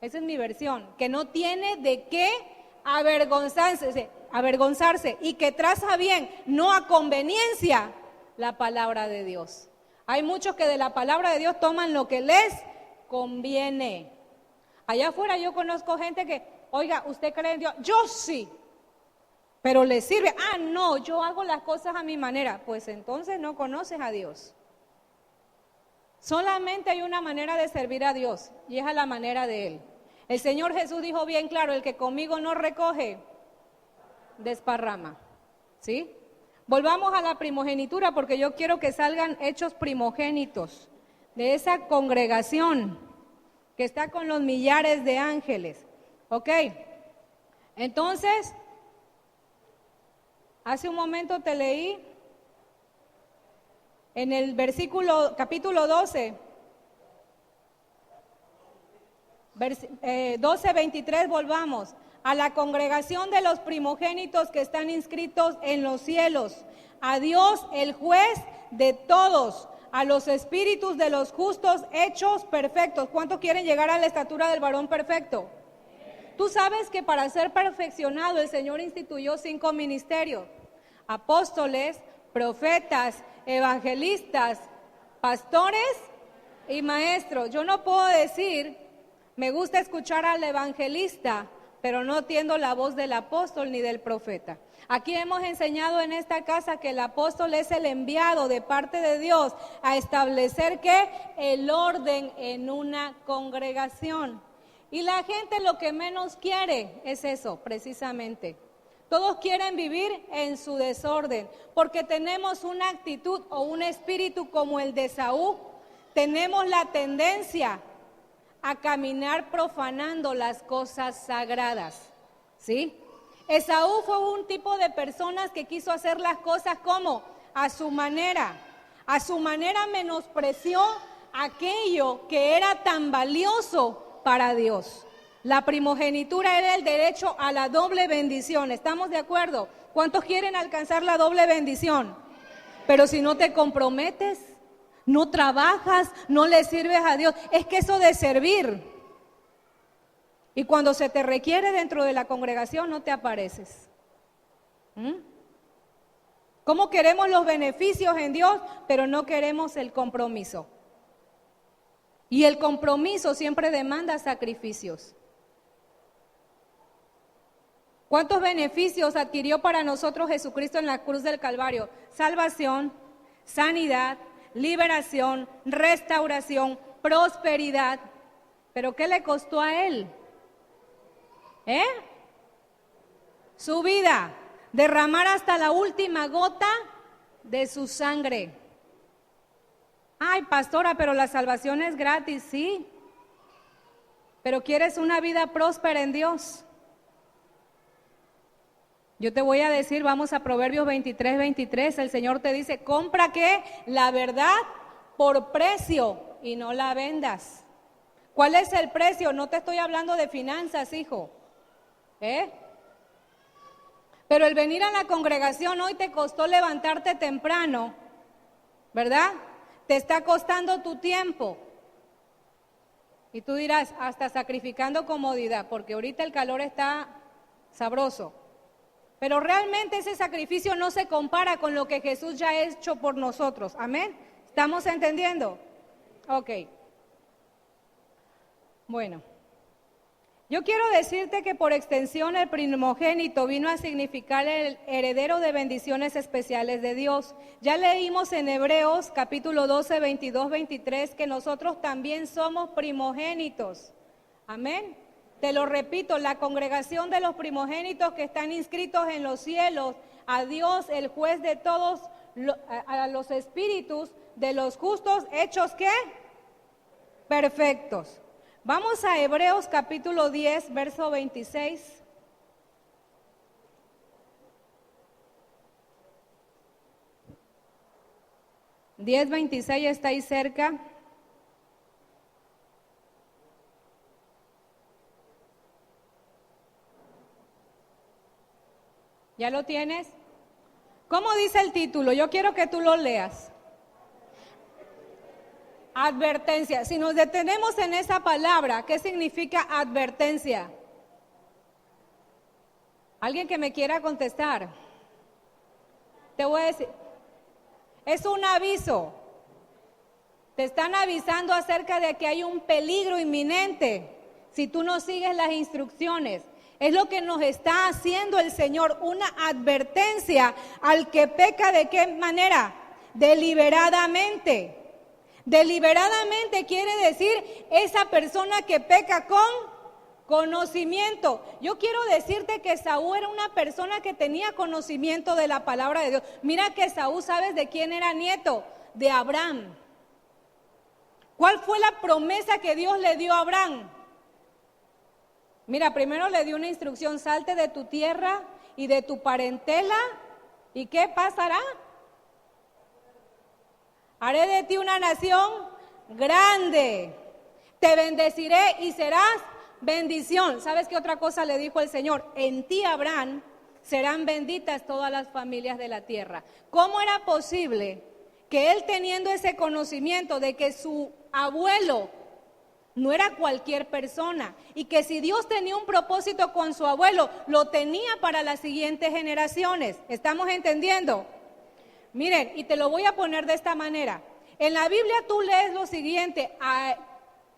Esa es mi versión, que no tiene de qué avergonzarse y que traza bien, no a conveniencia, la palabra de Dios. Hay muchos que de la palabra de Dios toman lo que les conviene. Allá afuera yo conozco gente que, oiga, ¿usted cree en Dios? Yo sí. Pero le sirve, no, yo hago las cosas a mi manera. Pues entonces no conoces a Dios. Solamente hay una manera de servir a Dios y es a la manera de Él. El Señor Jesús dijo bien claro, el que conmigo no recoge, desparrama. ¿Sí? Volvamos a la primogenitura porque yo quiero que salgan hechos primogénitos de esa congregación que está con los millares de ángeles. ¿Ok? Entonces, hace un momento te leí en el capítulo 12, 12:23, volvamos. A la congregación de los primogénitos que están inscritos en los cielos, a Dios el juez de todos, a los espíritus de los justos hechos perfectos. ¿Cuántos quieren llegar a la estatura del varón perfecto? Tú sabes que para ser perfeccionado el Señor instituyó 5 ministerios: apóstoles, profetas, evangelistas, pastores y maestros. Yo no puedo decir, me gusta escuchar al evangelista, pero no entiendo la voz del apóstol ni del profeta. Aquí hemos enseñado en esta casa que el apóstol es el enviado de parte de Dios a establecer ¿qué? El orden en una congregación. Y la gente lo que menos quiere es eso, precisamente. Todos quieren vivir en su desorden, porque tenemos una actitud o un espíritu como el de Esaú. Tenemos la tendencia a caminar profanando las cosas sagradas, ¿sí? Esaú fue un tipo de personas que quiso hacer las cosas como a su manera menospreció aquello que era tan valioso para Dios. La primogenitura era el derecho a la doble bendición, ¿estamos de acuerdo? ¿Cuántos quieren alcanzar la doble bendición? Pero si no te comprometes, no trabajas, no le sirves a Dios, es que eso de servir, y cuando se te requiere dentro de la congregación no te apareces. ¿Cómo queremos los beneficios en Dios, pero no queremos el compromiso? Y el compromiso siempre demanda sacrificios. ¿Cuántos beneficios adquirió para nosotros Jesucristo en la cruz del Calvario? Salvación, sanidad, liberación, restauración, prosperidad. ¿Pero qué le costó a Él? Su vida, derramar hasta la última gota de su sangre. Ay, pastora, pero la salvación es gratis, sí. Pero ¿quieres una vida próspera en Dios? Yo te voy a decir, vamos a Proverbios 23:23, el Señor te dice, compra ¿qué? La verdad por precio y no la vendas. ¿Cuál es el precio? No te estoy hablando de finanzas, hijo. Pero el venir a la congregación hoy te costó levantarte temprano, ¿verdad? Te está costando tu tiempo. Y tú dirás, hasta sacrificando comodidad, porque ahorita el calor está sabroso. Pero realmente ese sacrificio no se compara con lo que Jesús ya ha hecho por nosotros. ¿Amén? ¿Estamos entendiendo? Ok. Bueno. Yo quiero decirte que por extensión el primogénito vino a significar el heredero de bendiciones especiales de Dios. Ya leímos en Hebreos capítulo 12, 22, 23 que nosotros también somos primogénitos. Amén. Te lo repito, la congregación de los primogénitos que están inscritos en los cielos, a Dios, el juez de todos, a los espíritus de los justos, hechos ¿qué? Perfectos. Vamos a Hebreos capítulo 10, verso 26. (10:26) está ahí cerca. ¿Ya lo tienes? ¿Cómo dice el título? Yo quiero que tú lo leas. Advertencia. Si nos detenemos en esa palabra, ¿qué significa advertencia? ¿Alguien que me quiera contestar? Te voy a decir, es un aviso. Te están avisando acerca de que hay un peligro inminente si tú no sigues las instrucciones. Es lo que nos está haciendo el Señor, una advertencia al que peca. ¿De qué manera? Deliberadamente. Deliberadamente quiere decir esa persona que peca con conocimiento. Yo quiero decirte que Esaú era una persona que tenía conocimiento de la palabra de Dios. Mira que Esaú, ¿sabes de quién era nieto? De Abraham. ¿Cuál fue la promesa que Dios le dio a Abraham? Mira, primero le dio una instrucción, salte de tu tierra y de tu parentela, ¿y qué pasará? Haré de ti una nación grande, te bendeciré y serás bendición. ¿Sabes qué otra cosa le dijo el Señor? En ti, Abraham, serán benditas todas las familias de la tierra. ¿Cómo era posible que él, teniendo ese conocimiento de que su abuelo no era cualquier persona y que si Dios tenía un propósito con su abuelo, lo tenía para las siguientes generaciones? ¿Estamos entendiendo? Miren, y te lo voy a poner de esta manera. En la Biblia tú lees lo siguiente: a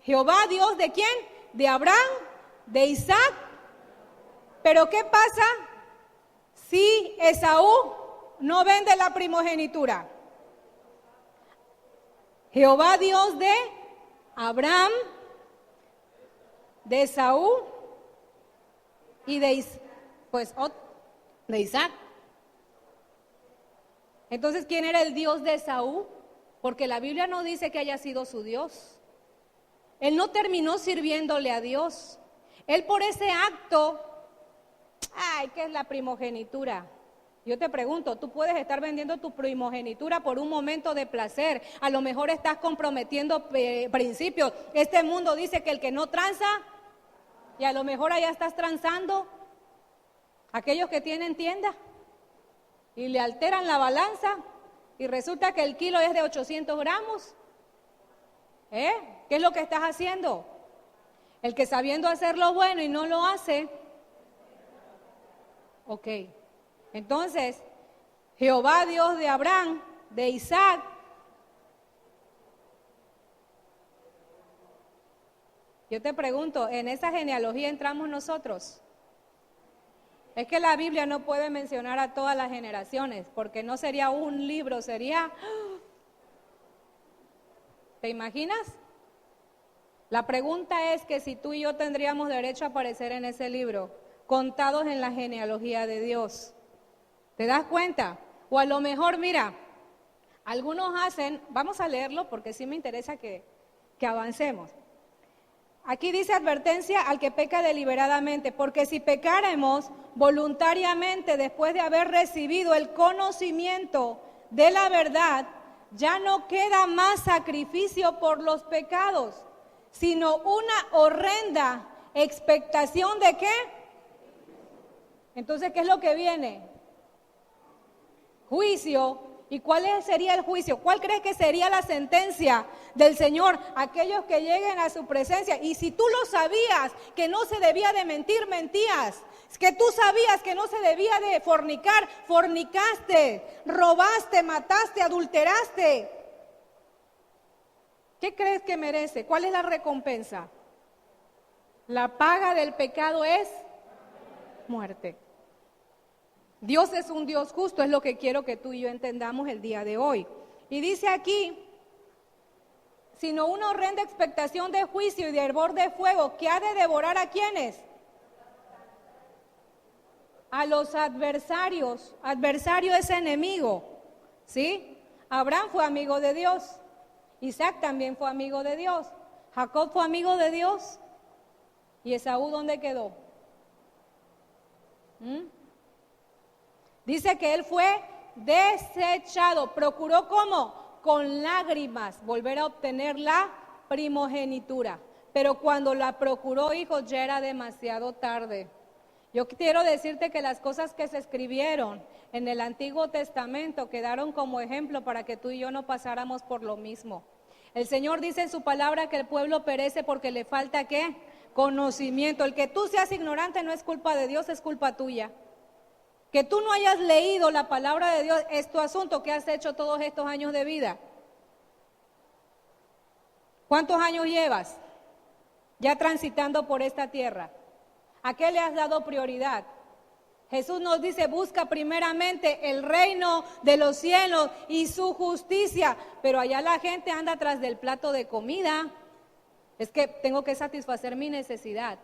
Jehová, Dios, ¿de quién? De Abraham, de Isaac. Pero ¿qué pasa si Esaú no vende la primogenitura? Jehová, Dios de Abraham, de Esaú y de Isaac. Entonces, ¿quién era el Dios de Esaú? Porque la Biblia no dice que haya sido su Dios. Él no terminó sirviéndole a Dios. Él por ese acto, ¿qué es la primogenitura? Yo te pregunto, tú puedes estar vendiendo tu primogenitura por un momento de placer. A lo mejor estás comprometiendo principios. Este mundo dice que el que no tranza, y a lo mejor allá estás transando. Aquellos que tienen tienda y le alteran la balanza y resulta que el kilo es de 800 gramos. ¿Qué es lo que estás haciendo? El que sabiendo hacer lo bueno y no lo hace. Ok. Entonces, Jehová, Dios de Abraham, de Isaac, yo te pregunto, ¿en esa genealogía entramos nosotros? Es que la Biblia no puede mencionar a todas las generaciones, porque no sería un libro, sería... ¿Te imaginas? La pregunta es que si tú y yo tendríamos derecho a aparecer en ese libro, contados en la genealogía de Dios. ¿Te das cuenta? O a lo mejor, mira, algunos hacen, vamos a leerlo porque sí me interesa que avancemos. Aquí dice advertencia al que peca deliberadamente, porque si pecáramos voluntariamente después de haber recibido el conocimiento de la verdad, ya no queda más sacrificio por los pecados, sino una horrenda expectación de ¿qué? Entonces, ¿qué es lo que viene? Juicio. ¿Y cuál sería el juicio? ¿Cuál crees que sería la sentencia del Señor? Aquellos que lleguen a su presencia. Y si tú lo sabías que no se debía de mentir, mentías. Que tú sabías que no se debía de fornicar, fornicaste, robaste, mataste, adulteraste. ¿Qué crees que merece? ¿Cuál es la recompensa? La paga del pecado es muerte. Dios es un Dios justo, es lo que quiero que tú y yo entendamos el día de hoy. Y dice aquí, sino una horrenda expectación de juicio y de hervor de fuego que ha de devorar ¿a quiénes? A los adversarios. Adversario es enemigo, ¿sí? Abraham fue amigo de Dios, Isaac también fue amigo de Dios, Jacob fue amigo de Dios. ¿Y Esaú dónde quedó? Dice que él fue desechado. Procuró ¿cómo? Con lágrimas volver a obtener la primogenitura. Pero cuando la procuró, hijos, ya era demasiado tarde. Yo quiero decirte que las cosas que se escribieron en el Antiguo Testamento quedaron como ejemplo para que tú y yo no pasáramos por lo mismo. El Señor dice en su palabra que el pueblo perece porque le falta ¿qué? Conocimiento. El que tú seas ignorante no es culpa de Dios, es culpa tuya. Que tú no hayas leído la palabra de Dios es tu asunto. ¿Qué has hecho todos estos años de vida? ¿Cuántos años llevas ya transitando por esta tierra? ¿A qué le has dado prioridad? Jesús nos dice, busca primeramente el reino de los cielos y su justicia. Pero allá la gente anda tras del plato de comida. Es que tengo que satisfacer mi necesidad.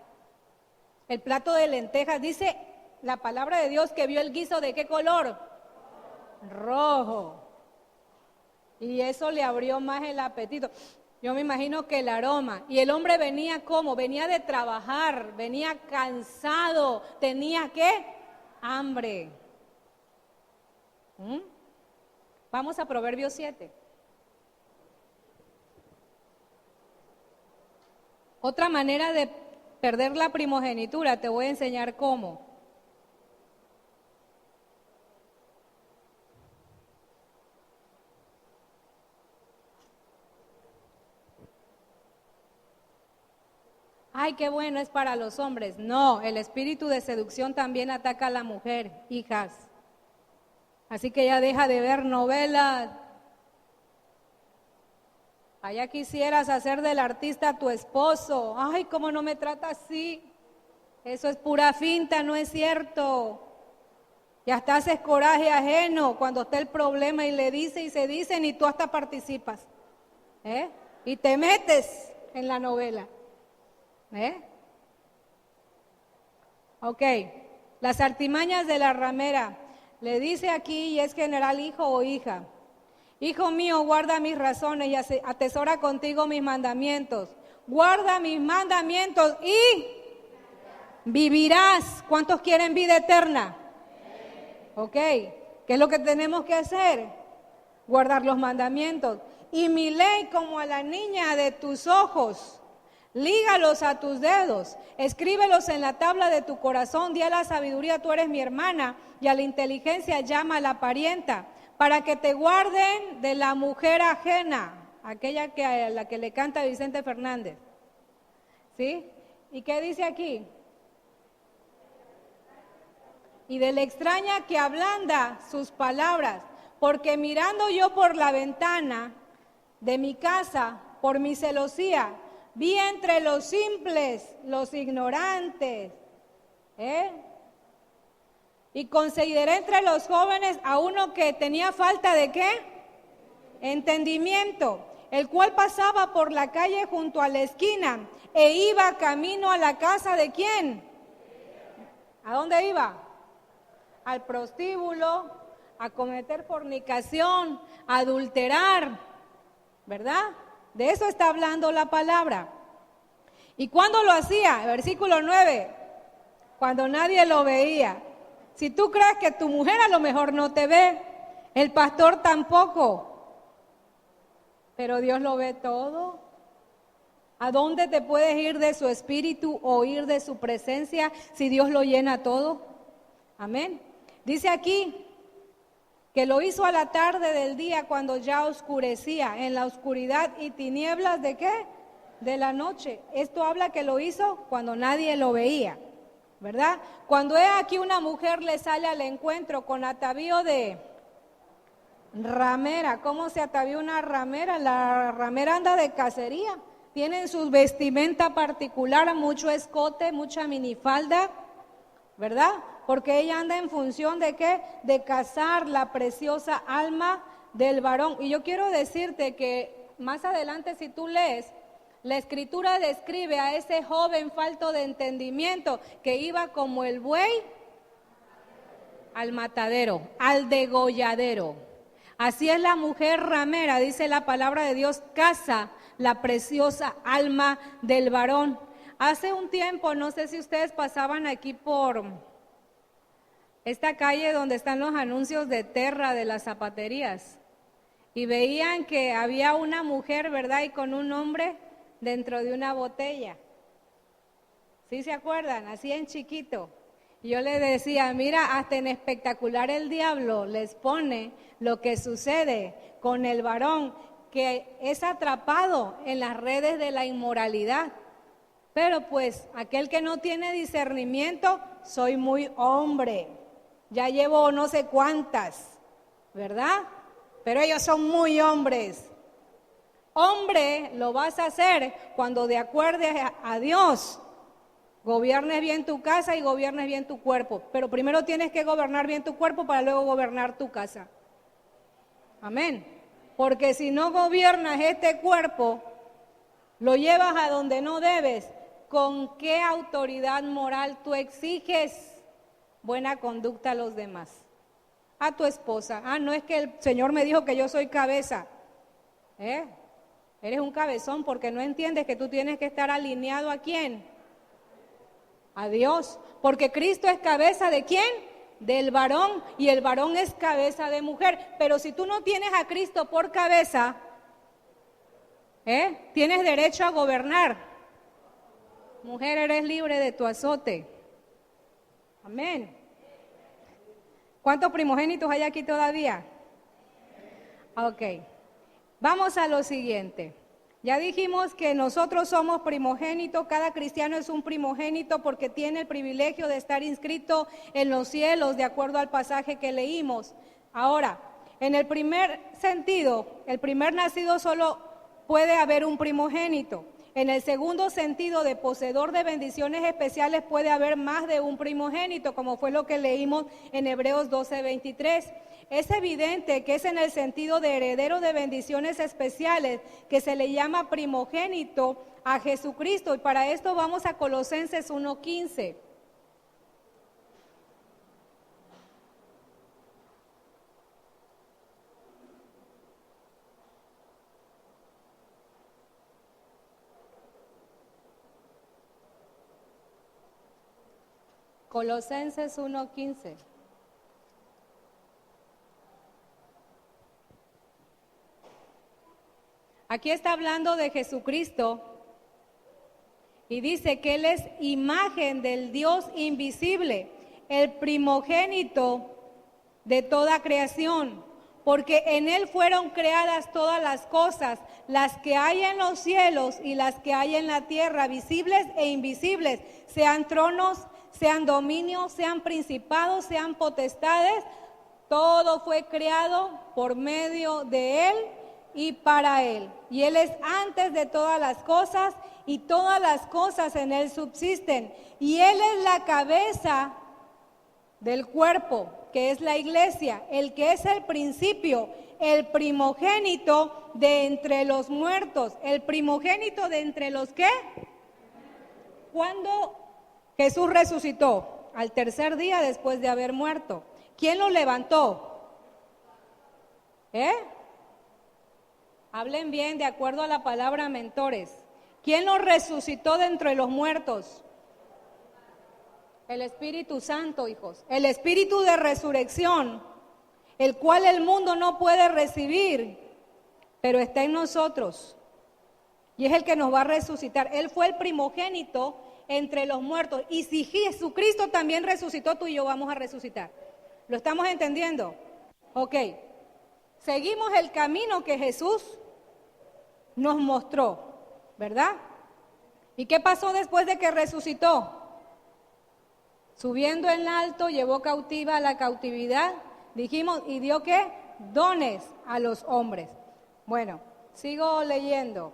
El plato de lentejas, dice la palabra de Dios que vio el guiso ¿de qué color? Rojo. Y eso le abrió más el apetito. Yo me imagino que el aroma. Y el hombre venía ¿cómo? Venía de trabajar, venía cansado, tenía ¿qué? Hambre. Vamos a Proverbios 7. Otra manera de perder la primogenitura, te voy a enseñar cómo. Ay, qué bueno es para los hombres. No, el espíritu de seducción también ataca a la mujer, hijas. Así que ya deja de ver novelas. Allá quisieras hacer del artista tu esposo. Ay, cómo no me trata así. Eso es pura finta, no es cierto. Y hasta haces coraje ajeno cuando está el problema y le dice y se dicen y tú hasta participas. Y te metes en la novela. Ok, las artimañas de la ramera. Le dice aquí, y es general hijo o hija. Hijo mío, guarda mis razones y atesora contigo mis mandamientos. Guarda mis mandamientos y vivirás. ¿Cuántos quieren vida eterna? Ok, ¿qué es lo que tenemos que hacer? Guardar los mandamientos. Y mi ley como a la niña de tus ojos. Lígalos a tus dedos, escríbelos en la tabla de tu corazón, di a la sabiduría, tú eres mi hermana, y a la inteligencia llama a la parienta, para que te guarden de la mujer ajena, aquella a la que le canta Vicente Fernández. ¿Sí? ¿Y qué dice aquí? Y de la extraña que ablanda sus palabras, porque mirando yo por la ventana de mi casa, por mi celosía, vi entre los simples, los ignorantes, y consideré entre los jóvenes a uno que tenía falta de ¿qué? Entendimiento, el cual pasaba por la calle junto a la esquina e iba camino a la casa de ¿quién? ¿A dónde iba? Al prostíbulo, a cometer fornicación, a adulterar, ¿verdad? De eso está hablando la palabra. ¿Y cuándo lo hacía? Versículo 9, cuando nadie lo veía. Si tú crees que tu mujer a lo mejor no te ve, el pastor tampoco, pero Dios lo ve todo. ¿A dónde te puedes ir de su espíritu o ir de su presencia si Dios lo llena todo? Amén. Dice aquí que lo hizo a la tarde del día cuando ya oscurecía, en la oscuridad y tinieblas ¿de qué? De la noche. Esto habla que lo hizo cuando nadie lo veía, ¿verdad? Cuando he aquí una mujer le sale al encuentro con atavío de ramera. ¿Cómo se atavió una ramera? La ramera anda de cacería. Tienen su vestimenta particular, mucho escote, mucha minifalda, ¿verdad? Porque ella anda en función de ¿qué? De cazar la preciosa alma del varón. Y yo quiero decirte que más adelante si tú lees, la escritura describe a ese joven falto de entendimiento que iba como el buey al matadero, al degolladero. Así es la mujer ramera, dice la palabra de Dios, caza la preciosa alma del varón. Hace un tiempo, no sé si ustedes pasaban aquí por esta calle donde están los anuncios de Terra, de las zapaterías, y veían que había una mujer, ¿verdad? Y con un hombre dentro de una botella. ¿Sí se acuerdan? Así en chiquito. Y yo les decía, mira, hasta en espectacular el diablo les pone lo que sucede con el varón que es atrapado en las redes de la inmoralidad. Pero pues, aquel que no tiene discernimiento, soy muy hombre. Ya llevo no sé cuántas, ¿verdad? Pero ellos son muy hombres. Hombre lo vas a hacer cuando de acuerdo a Dios gobiernes bien tu casa y gobiernes bien tu cuerpo. Pero primero tienes que gobernar bien tu cuerpo para luego gobernar tu casa. Amén. Porque si no gobiernas este cuerpo, lo llevas a donde no debes. ¿Con qué autoridad moral tú exiges buena conducta a los demás? A tu esposa. No es que el Señor me dijo que yo soy cabeza. Eres un cabezón porque no entiendes que tú tienes que estar alineado ¿a quién? A Dios. Porque Cristo es cabeza ¿de quién? Del varón, y el varón es cabeza de mujer. Pero si tú no tienes a Cristo por cabeza, tienes derecho a gobernar. Mujer, eres libre de tu azote. Amén. ¿Cuántos primogénitos hay aquí todavía? Ok. Vamos a lo siguiente. Ya dijimos que nosotros somos primogénitos, cada cristiano es un primogénito porque tiene el privilegio de estar inscrito en los cielos, de acuerdo al pasaje que leímos. Ahora, en el primer sentido, el primer nacido solo puede haber un primogénito. En el segundo sentido, de poseedor de bendiciones especiales, puede haber más de un primogénito, como fue lo que leímos en Hebreos 12:23. Es evidente que es en el sentido de heredero de bendiciones especiales que se le llama primogénito a Jesucristo. Y para esto vamos a Colosenses 1:15. Colosenses 1:15. Aquí está hablando de Jesucristo y dice que Él es imagen del Dios invisible, el primogénito de toda creación, porque en Él fueron creadas todas las cosas, las que hay en los cielos y las que hay en la tierra, visibles e invisibles, sean tronos, sean dominios, sean principados, sean potestades, todo fue creado por medio de Él y para Él. Y Él es antes de todas las cosas y todas las cosas en Él subsisten. Y Él es la cabeza del cuerpo, que es la iglesia, el que es el principio, el primogénito de entre los muertos. ¿El primogénito de entre los qué? ¿Cuándo Jesús resucitó? Al tercer día después de haber muerto. ¿Quién lo levantó? Hablen bien de acuerdo a la palabra mentores. ¿Quién lo resucitó de entre los muertos? El Espíritu Santo, hijos. El Espíritu de resurrección, el cual el mundo no puede recibir, pero está en nosotros. Y es el que nos va a resucitar. Él fue el primogénito entre los muertos. Y si Jesucristo también resucitó, tú y yo vamos a resucitar. ¿Lo estamos entendiendo? Ok. Seguimos el camino que Jesús nos mostró, ¿verdad? ¿Y qué pasó después de que resucitó? Subiendo en alto, llevó cautiva a la cautividad, dijimos, y dio ¿qué? Dones a los hombres. Bueno, sigo leyendo.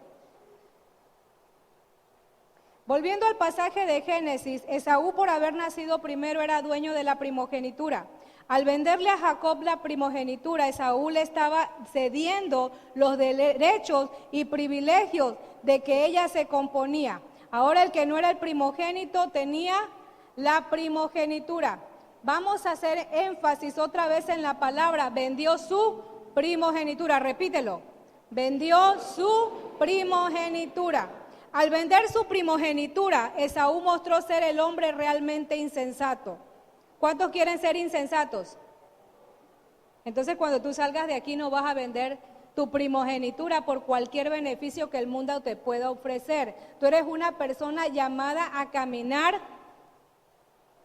Volviendo al pasaje de Génesis, Esaú, por haber nacido primero, era dueño de la primogenitura. Al venderle a Jacob la primogenitura, Esaú le estaba cediendo los derechos y privilegios de que ella se componía. Ahora el que no era el primogénito tenía la primogenitura. Vamos a hacer énfasis otra vez en la palabra, vendió su primogenitura, repítelo, vendió su primogenitura. Al vender su primogenitura, Esaú mostró ser el hombre realmente insensato. ¿Cuántos quieren ser insensatos? Entonces cuando tú salgas de aquí no vas a vender tu primogenitura por cualquier beneficio que el mundo te pueda ofrecer. Tú eres una persona llamada a caminar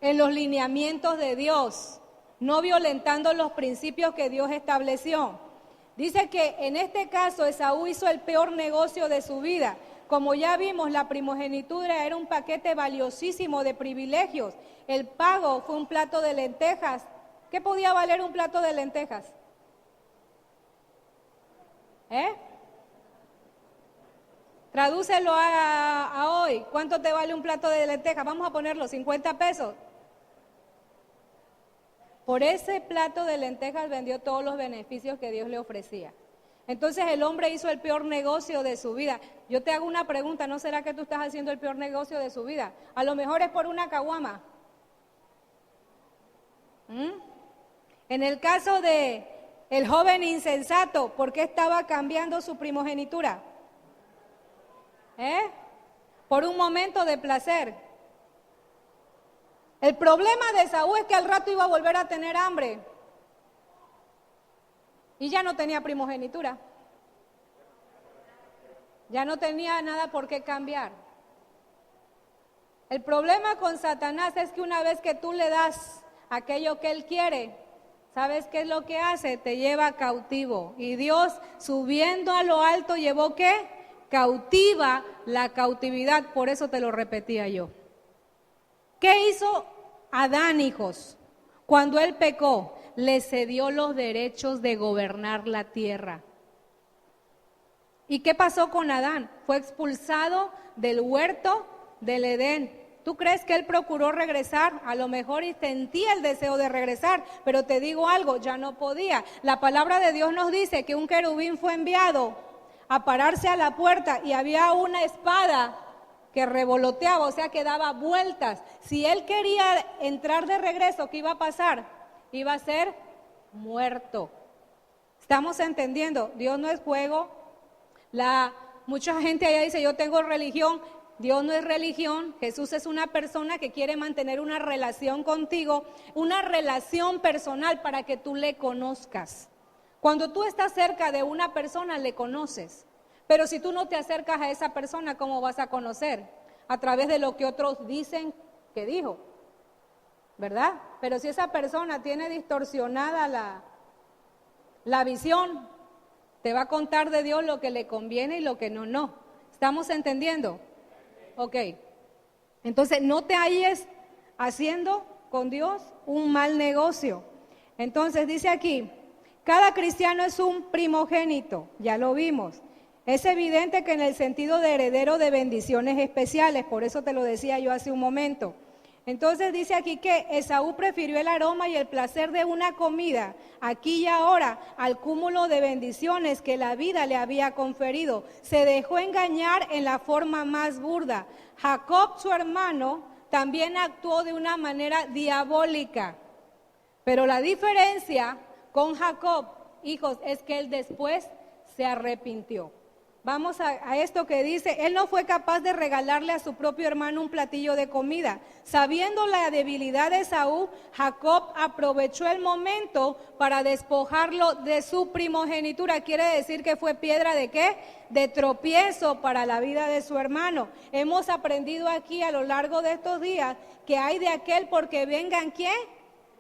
en los lineamientos de Dios, no violentando los principios que Dios estableció. Dice que en este caso Esaú hizo el peor negocio de su vida. Como ya vimos, la primogenitura era un paquete valiosísimo de privilegios. El pago fue un plato de lentejas. ¿Qué podía valer un plato de lentejas? Tradúcelo a hoy. ¿Cuánto te vale un plato de lentejas? Vamos a ponerlo, 50 pesos. Por ese plato de lentejas vendió todos los beneficios que Dios le ofrecía. Entonces el hombre hizo el peor negocio de su vida. Yo te hago una pregunta, ¿no será que tú estás haciendo el peor negocio de su vida? A lo mejor es por una caguama. En el caso de el joven insensato, ¿por qué estaba cambiando su primogenitura? Por un momento de placer. El problema de Esaú es que al rato iba a volver a tener hambre. Y ya no tenía primogenitura. Ya no tenía nada por qué cambiar. El problema con Satanás es que una vez que tú le das aquello que él quiere, ¿sabes qué es lo que hace? Te lleva cautivo. Y Dios, subiendo a lo alto, llevó ¿qué? Cautiva la cautividad. Por eso te lo repetía yo. ¿Qué hizo Adán, hijos? Cuando él pecó, le cedió los derechos de gobernar la tierra. ¿Y qué pasó con Adán? Fue expulsado del huerto del Edén. ¿Tú crees que él procuró regresar? A lo mejor y sentía el deseo de regresar, pero te digo algo, ya no podía. La palabra de Dios nos dice que un querubín fue enviado a pararse a la puerta y había una espada que revoloteaba, o sea, que daba vueltas. Si él quería entrar de regreso, ¿qué iba a pasar? Iba a ser muerto. ¿Estamos entendiendo? Dios no es juego. Mucha gente allá dice, yo tengo religión. Dios no es religión, Jesús es una persona que quiere mantener una relación contigo, una relación personal para que tú le conozcas. Cuando tú estás cerca de una persona, le conoces. Pero si tú no te acercas a esa persona, ¿cómo vas a conocer? A través de lo que otros dicen que dijo, ¿verdad? Pero si esa persona tiene distorsionada la visión, te va a contar de Dios lo que le conviene y lo que no. ¿Estamos entendiendo? Ok. Entonces, no te halles haciendo con Dios un mal negocio. Entonces, dice aquí, cada cristiano es un primogénito, ya lo vimos. Es evidente que en el sentido de heredero de bendiciones especiales, por eso te lo decía yo hace un momento. Entonces dice aquí que Esaú prefirió el aroma y el placer de una comida, aquí y ahora, al cúmulo de bendiciones que la vida le había conferido. Se dejó engañar en la forma más burda. Jacob, su hermano, también actuó de una manera diabólica. Pero la diferencia con Jacob, hijos, es que él después se arrepintió. Vamos a esto que dice, él no fue capaz de regalarle a su propio hermano un platillo de comida. Sabiendo la debilidad de Esaú, Jacob aprovechó el momento para despojarlo de su primogenitura. Quiere decir que fue piedra de ¿qué? De tropiezo para la vida de su hermano. Hemos aprendido aquí a lo largo de estos días que hay de aquel porque vengan ¿quién?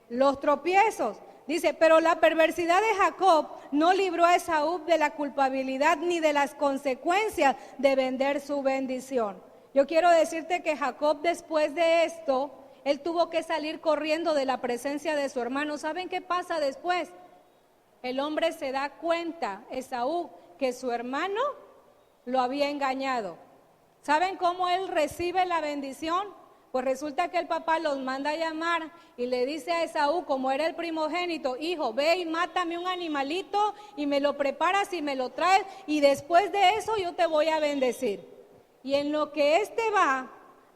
Los tropiezos. Dice, pero la perversidad de Jacob no libró a Esaú de la culpabilidad ni de las consecuencias de vender su bendición. Yo quiero decirte que Jacob después de esto, él tuvo que salir corriendo de la presencia de su hermano. ¿Saben qué pasa después? El hombre se da cuenta, Esaú, que su hermano lo había engañado. ¿Saben cómo él recibe la bendición? Pues resulta que el papá los manda a llamar y le dice a Esaú, como era el primogénito, hijo, ve y mátame un animalito y me lo preparas y me lo traes y después de eso yo te voy a bendecir. Y en lo que éste va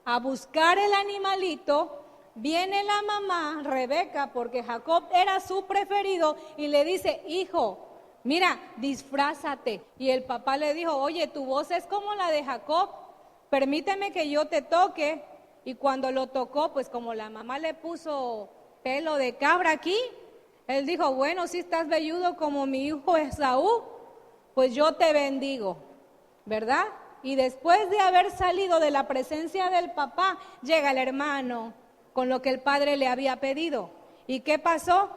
a buscar el animalito, viene la mamá, Rebeca, porque Jacob era su preferido, y le dice, hijo, mira, disfrázate. Y el papá le dijo, oye, tu voz es como la de Jacob, permíteme que yo te toque. Y cuando lo tocó, pues como la mamá le puso pelo de cabra aquí, él dijo, bueno, si estás velludo como mi hijo Esaú, pues yo te bendigo, ¿verdad? Y después de haber salido de la presencia del papá, llega el hermano con lo que el padre le había pedido. ¿Y qué pasó?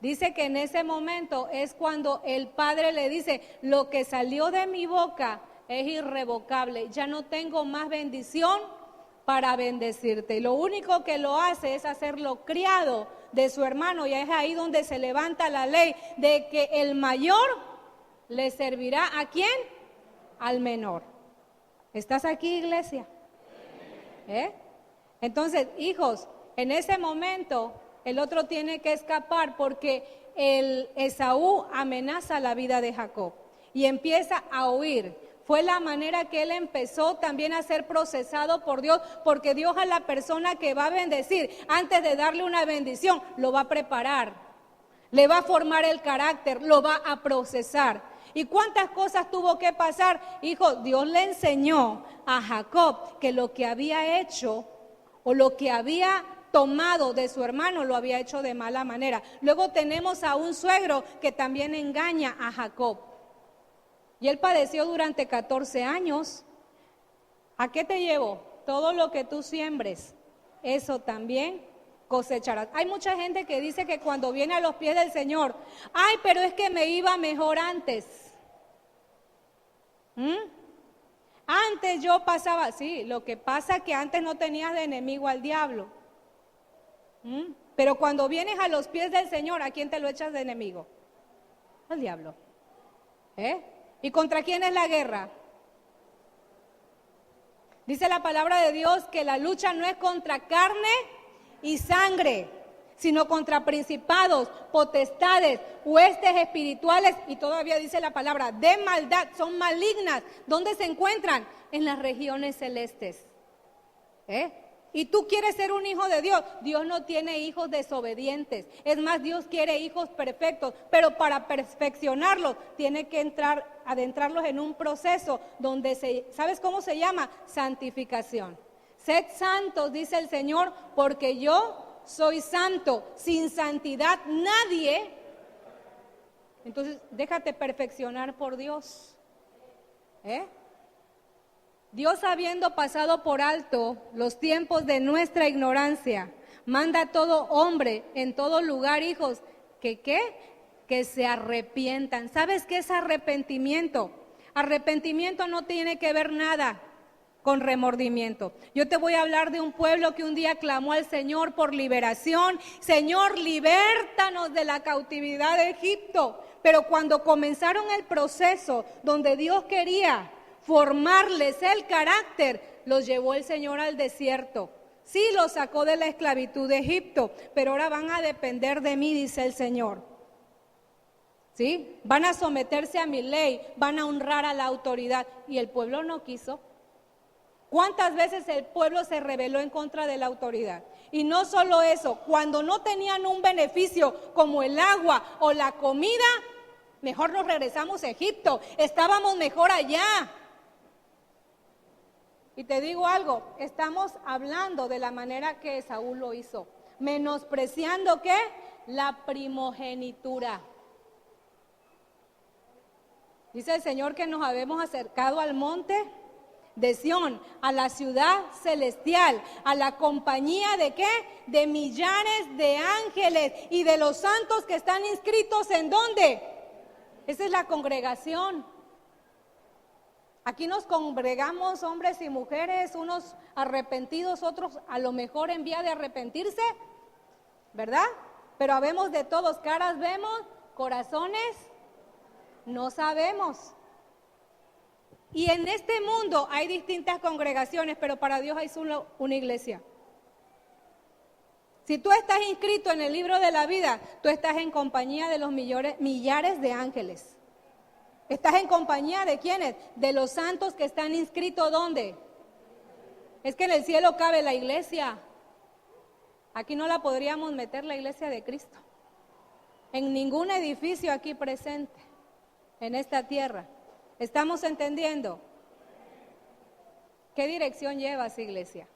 Dice que en ese momento es cuando el padre le dice, lo que salió de mi boca es irrevocable, ya no tengo más bendición para bendecirte. Y lo único que lo hace es hacerlo criado de su hermano, y es ahí donde se levanta la ley de que el mayor le servirá ¿a quién? Al menor. ¿Estás aquí, iglesia? Entonces, hijos, en ese momento el otro tiene que escapar porque el Esaú amenaza la vida de Jacob y empieza a huir. Fue la manera que él empezó también a ser procesado por Dios, porque Dios a la persona que va a bendecir, antes de darle una bendición, lo va a preparar, le va a formar el carácter, lo va a procesar. ¿Y cuántas cosas tuvo que pasar? Hijo, Dios le enseñó a Jacob que lo que había hecho o lo que había tomado de su hermano lo había hecho de mala manera. Luego tenemos a un suegro que también engaña a Jacob. Y él padeció durante 14 años. ¿A qué te llevo? Todo lo que tú siembres, eso también cosecharás. Hay mucha gente que dice que cuando viene a los pies del Señor, ay, pero es que me iba mejor antes. Antes yo pasaba, sí, lo que pasa es que antes no tenías de enemigo al diablo. Pero cuando vienes a los pies del Señor, ¿a quién te lo echas de enemigo? Al diablo. ¿Y contra quién es la guerra? Dice la palabra de Dios que la lucha no es contra carne y sangre, sino contra principados, potestades, huestes espirituales, y todavía dice la palabra, de maldad, son malignas. ¿Dónde se encuentran? En las regiones celestes. Y tú quieres ser un hijo de Dios. Dios no tiene hijos desobedientes. Es más, Dios quiere hijos perfectos, pero para perfeccionarlos tiene que entrar adentrarlos en un proceso donde ¿sabes cómo se llama? Santificación. Sed santos, dice el Señor, porque yo soy santo. Sin santidad nadie. Entonces, déjate perfeccionar por Dios. Dios, habiendo pasado por alto los tiempos de nuestra ignorancia, manda a todo hombre en todo lugar, hijos, que se arrepientan. ¿Sabes qué es arrepentimiento? Arrepentimiento no tiene que ver nada con remordimiento. Yo te voy a hablar de un pueblo que un día clamó al Señor por liberación. Señor, libértanos de la cautividad de Egipto. Pero cuando comenzaron el proceso donde Dios quería formarles el carácter, los llevó el Señor al desierto. Sí, los sacó de la esclavitud de Egipto, pero ahora van a depender de mí, dice el Señor. ¿Sí? Van a someterse a mi ley, van a honrar a la autoridad. Y el pueblo no quiso. ¿Cuántas veces el pueblo se rebeló en contra de la autoridad? Y no solo eso, cuando no tenían un beneficio como el agua o la comida, mejor nos regresamos a Egipto, estábamos mejor allá. Y te digo algo, estamos hablando de la manera que Saúl lo hizo, menospreciando ¿qué? La primogenitura. Dice el Señor que nos habemos acercado al monte de Sión, a la ciudad celestial, a la compañía de ¿qué? De millares de ángeles y de los santos que están inscritos ¿en dónde? Esa es la congregación. Aquí nos congregamos hombres y mujeres, unos arrepentidos, otros a lo mejor en vía de arrepentirse, ¿verdad? Pero habemos de todos, caras vemos, corazones no sabemos. Y en este mundo hay distintas congregaciones, pero para Dios hay solo una iglesia. Si tú estás inscrito en el libro de la vida, tú estás en compañía de los millares de ángeles. ¿Estás en compañía de quiénes? De los santos que están inscritos ¿dónde? Es que en el cielo cabe la iglesia. Aquí no la podríamos meter, la iglesia de Cristo. En ningún edificio aquí presente, en esta tierra. ¿Estamos entendiendo? ¿Qué dirección llevas, iglesia?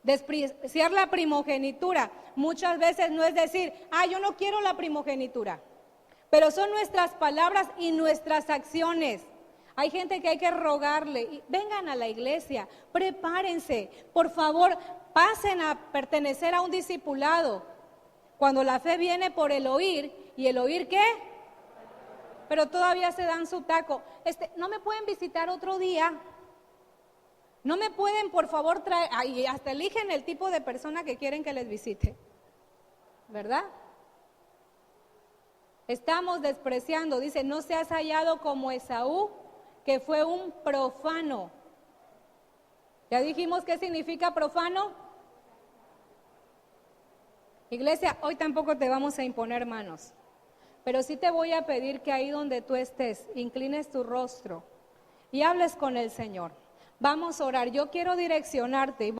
Despreciar la primogenitura muchas veces no es decir, yo no quiero la primogenitura, pero son nuestras palabras y nuestras acciones. Hay gente que hay que rogarle, vengan a la iglesia, prepárense, por favor, pasen a pertenecer a un discipulado. Cuando la fe viene por el oír, ¿y el oír qué? Pero todavía se dan su taco. ¿No me pueden visitar otro día? ¿No me pueden, por favor, traer? Y hasta eligen el tipo de persona que quieren que les visite, ¿verdad? Estamos despreciando, dice, no seas hallado como Esaú, que fue un profano. ¿Ya dijimos qué significa profano? Iglesia, hoy tampoco te vamos a imponer manos, pero sí te voy a pedir que ahí donde tú estés, inclines tu rostro y hables con el Señor. Vamos a orar, yo quiero direccionarte.